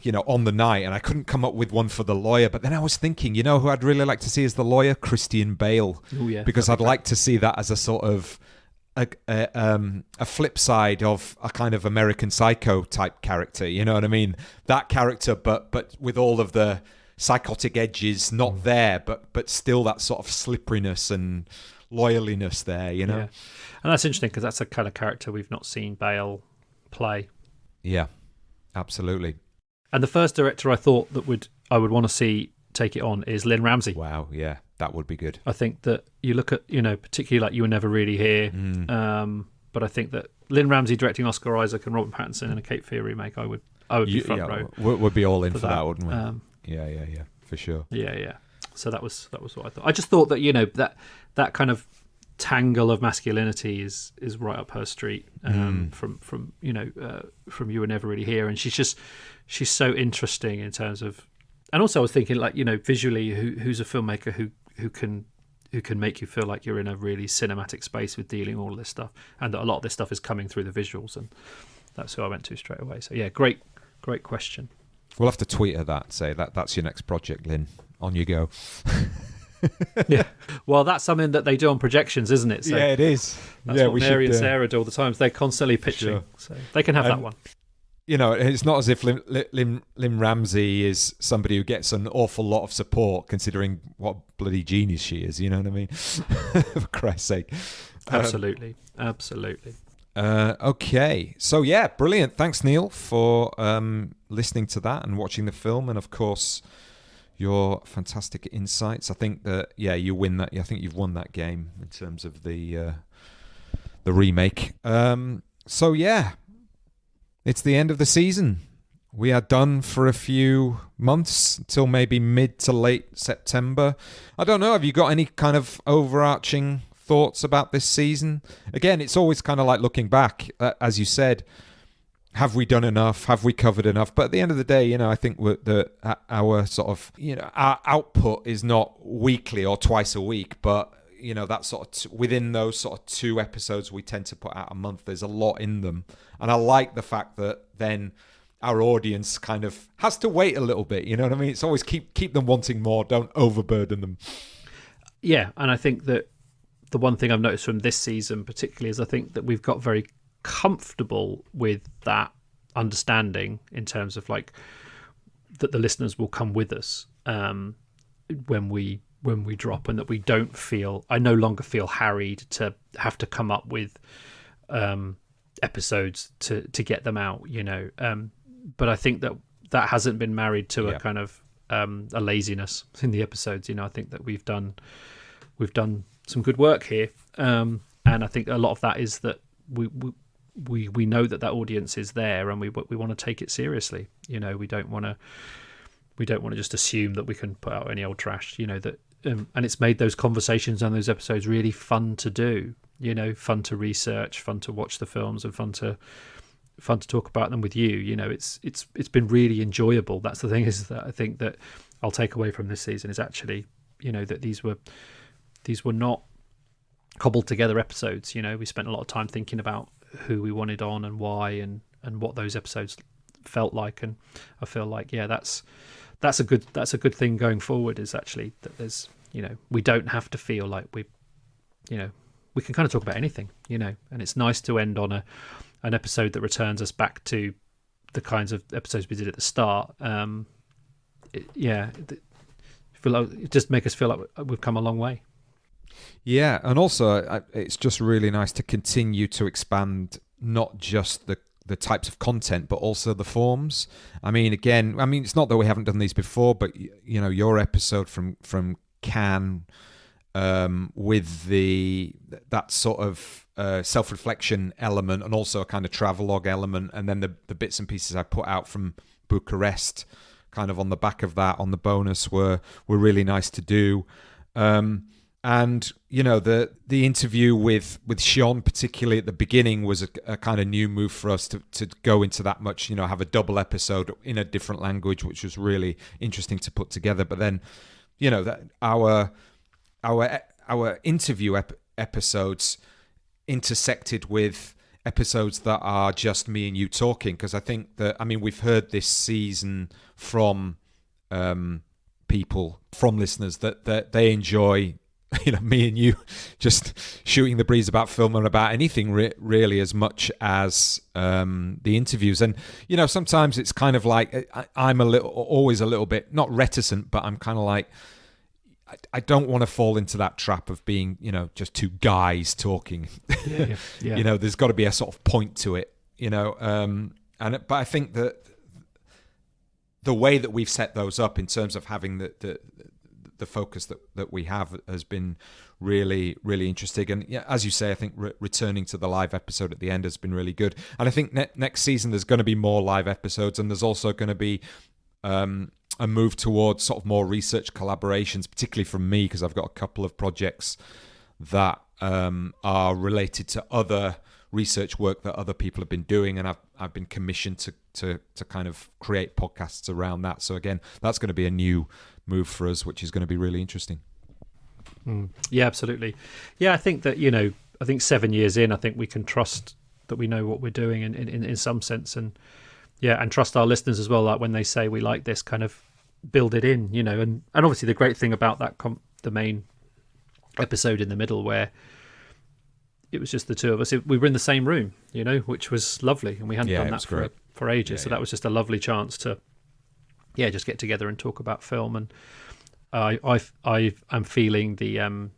you know, on the night, and I couldn't come up with one for the lawyer, but then I was thinking, you know who I'd really like to see as the lawyer? Christian Bale. Ooh, yeah, because I'd like to see that as a sort of a flip side of a kind of American Psycho type character, you know what I mean? That character, but with all of the psychotic edges not there, but still that sort of slipperiness and loyaliness there, you know? Yeah. And that's interesting, because that's a kind of character we've not seen Bale play. Yeah, absolutely. And the first director I thought that I would want to see take it on is Lynn Ramsey. Wow, yeah, that would be good. I think that you look at, you know, particularly like You Were Never Really Here, but I think that Lynn Ramsey directing Oscar Isaac and Robert Pattinson in a Cape Fear remake, I would be front row. We'd be all in for that, wouldn't we? Yeah, for sure. Yeah. So that was what I thought. I just thought that, you know, that kind of tangle of masculinity is right up her street, from you know, from You Were Never Really Here, and she's so interesting in terms of, and also I was thinking, like, you know, visually, who's a filmmaker who can make you feel like you're in a really cinematic space with dealing all of this stuff, and that a lot of this stuff is coming through the visuals, and that's who I went to straight away. So yeah, great question. We'll have to tweet her that, say that's your next project, Lynn. On you go. Yeah, well, that's something that they do on projections, isn't it? So yeah, it is. That's what Mary and Sarah do all the time. They're constantly pitching, so they can have that one. You know, it's not as if Lynn Ramsey is somebody who gets an awful lot of support, considering what bloody genius she is. You know what I mean? For Christ's sake. Absolutely. Okay, so yeah, brilliant. Thanks, Neil, for listening to that and watching the film, and of course, your fantastic insights. I think that you win that. I think you've won that game in terms of the remake. So yeah, it's the end of the season. We are done for a few months until maybe mid to late September. I don't know. Have you got any kind of overarching thoughts about this season? Again, it's always kind of like looking back, as you said. Have we done enough? Have we covered enough? But at the end of the day, you know, I think our sort of, you know, our output is not weekly or twice a week, but, you know, that sort of within those sort of 2 episodes we tend to put out a month, there's a lot in them. And I like the fact that then our audience kind of has to wait a little bit, you know what I mean? It's always keep them wanting more, don't overburden them. Yeah, and I think that the one thing I've noticed from this season particularly is I think that we've got very comfortable with that understanding in terms of like that the listeners will come with us when we drop, and that we don't feel, I no longer feel harried to have to come up with episodes to get them out, but I think that hasn't been married to a kind of a laziness in the episodes. I think that we've done some good work here, and I think a lot of that is that we know that audience is there, and we want to take it seriously. We don't want to just assume that we can put out any old trash. That and it's made those conversations and those episodes really fun to do. Fun to research, fun to watch the films, and fun to talk about them with you. It's been really enjoyable. That's the thing, is that I think that I'll take away from this season is actually, that these were not cobbled together episodes. We spent a lot of time thinking about who we wanted on and why and what those episodes felt like, and I feel like that's a good thing going forward, is actually that there's we don't have to feel like we can kind of talk about anything, and it's nice to end on an episode that returns us back to the kinds of episodes we did at the start. It just make us feel like we've come a long way. Yeah, and also it's just really nice to continue to expand not just the types of content, but also the forms. It's not that we haven't done these before, but your episode from Cannes, with that sort of self-reflection element, and also a kind of travelogue element, and then the bits and pieces I put out from Bucharest, kind of on the back of that, on the bonus, were really nice to do. And the interview with Sean, particularly at the beginning, was a kind of new move for us to go into that much. Have a double episode in a different language, which was really interesting to put together. But then, that our interview episodes intersected with episodes that are just me and you talking, because I think that we've heard this season from people, from listeners, that they enjoy me and you just shooting the breeze about film and about anything really as much as the interviews. And sometimes it's kind of like I'm always a little bit, not reticent, but I'm kind of like, I don't want to fall into that trap of being just two guys talking. Yeah. There's got to be a sort of point to it, but I think that the way that we've set those up in terms of having the focus that we have has been really, really interesting. And as you say, I think returning to the live episode at the end has been really good. And I think next season there's going to be more live episodes, and there's also going to be a move towards sort of more research collaborations, particularly from me, because I've got a couple of projects that are related to other research work that other people have been doing, and I've been commissioned to kind of create podcasts around that. So again, that's going to be a new move for us, which is going to be really interesting. Yeah, absolutely. Yeah, I think that I think 7 years in, I think we can trust that we know what we're doing in some sense, and trust our listeners as well. Like when they say we like this, kind of build it in, and obviously the great thing about that the main episode in the middle, where it was just the two of us, we were in the same room, which was lovely, and we hadn't done that for ages. So that was just a lovely chance to just get together and talk about film. And I'm feeling the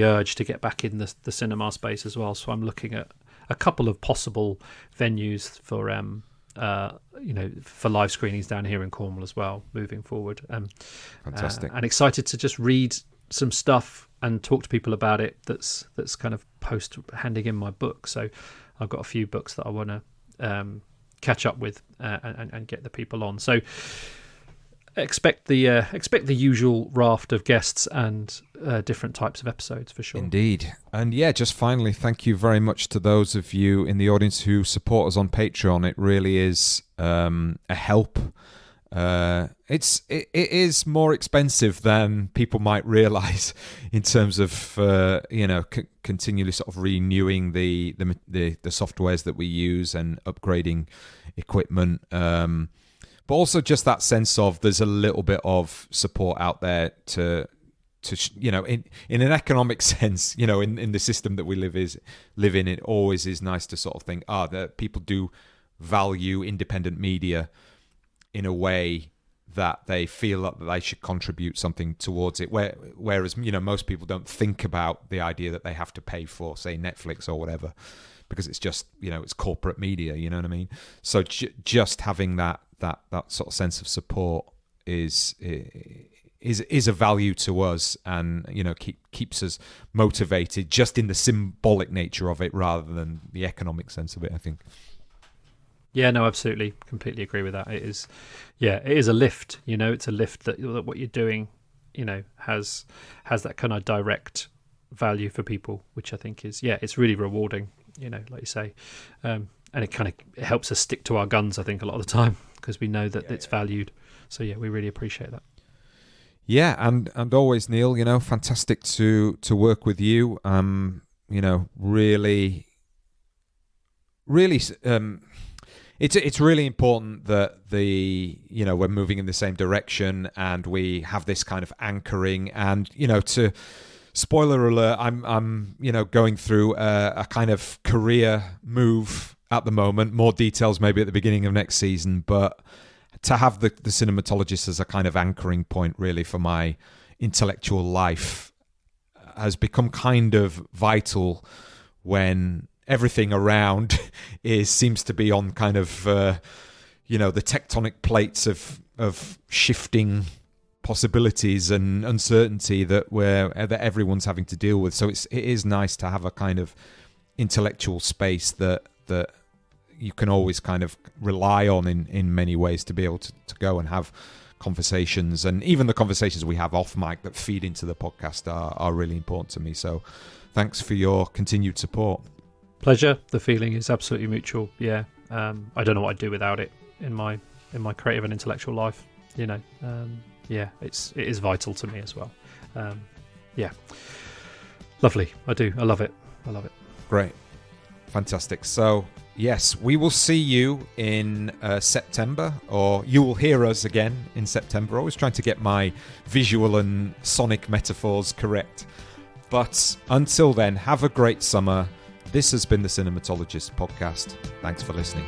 urge to get back in the cinema space as well. So I'm looking at a couple of possible venues for for live screenings down here in Cornwall as well, moving forward. Fantastic. And excited to just read some stuff and talk to people about it. That's kind of post handing in my book. So I've got a few books that I want to catch up with and get the people on. So expect the usual raft of guests and different types of episodes for sure. Indeed. And just finally, thank you very much to those of you in the audience who support us on Patreon. It really is a help. It is more expensive than people might realize in terms of continually sort of renewing the softwares that we use and upgrading equipment. But also just that sense of there's a little bit of support out there to in an economic sense, in the system that we live in, it always is nice to sort of think, that people do value independent media in a way that they feel that they should contribute something towards it. Whereas, you know, most people don't think about the idea that they have to pay for, say, Netflix or whatever, because it's just, you know, it's corporate media, you know what I mean? So just having that sort of sense of support is a value to us, and, you know, keeps us motivated just in the symbolic nature of it rather than the economic sense of it, I think. Yeah, no, absolutely. Completely agree with that. It is a lift, you know, it's a lift that what you're doing, you know, has that kind of direct value for people, which I think is, it's really rewarding, you know, like you say. And it helps us stick to our guns, I think, a lot of the time, because we know that it's valued. So, yeah, we really appreciate that. Yeah, and always, Neil, you know, fantastic to work with you. You know, really, it's really important that we're moving in the same direction, and we have this kind of anchoring. And, you know, to spoiler alert, I'm you know, going through a kind of career move at the moment. More details maybe at the beginning of next season, but to have the cinematologist as a kind of anchoring point really for my intellectual life has become kind of vital when everything around seems to be on kind of you know, the tectonic plates of shifting possibilities and uncertainty that everyone's having to deal with. So it is nice to have a kind of intellectual space that you can always kind of rely on in many ways to be able to go and have conversations. And even the conversations we have off mic that feed into the podcast are really important to me. So thanks for your continued support. Pleasure. The feeling is absolutely mutual. Yeah. I don't know what I'd do without it in my creative and intellectual life, you know. It is vital to me as well. Yeah. Lovely. I love it. Great. Fantastic. So, yes, we will see you in September, or you will hear us again in September. Always trying to get my visual and sonic metaphors correct. But until then, have a great summer. This has been the Cinematologist Podcast. Thanks for listening.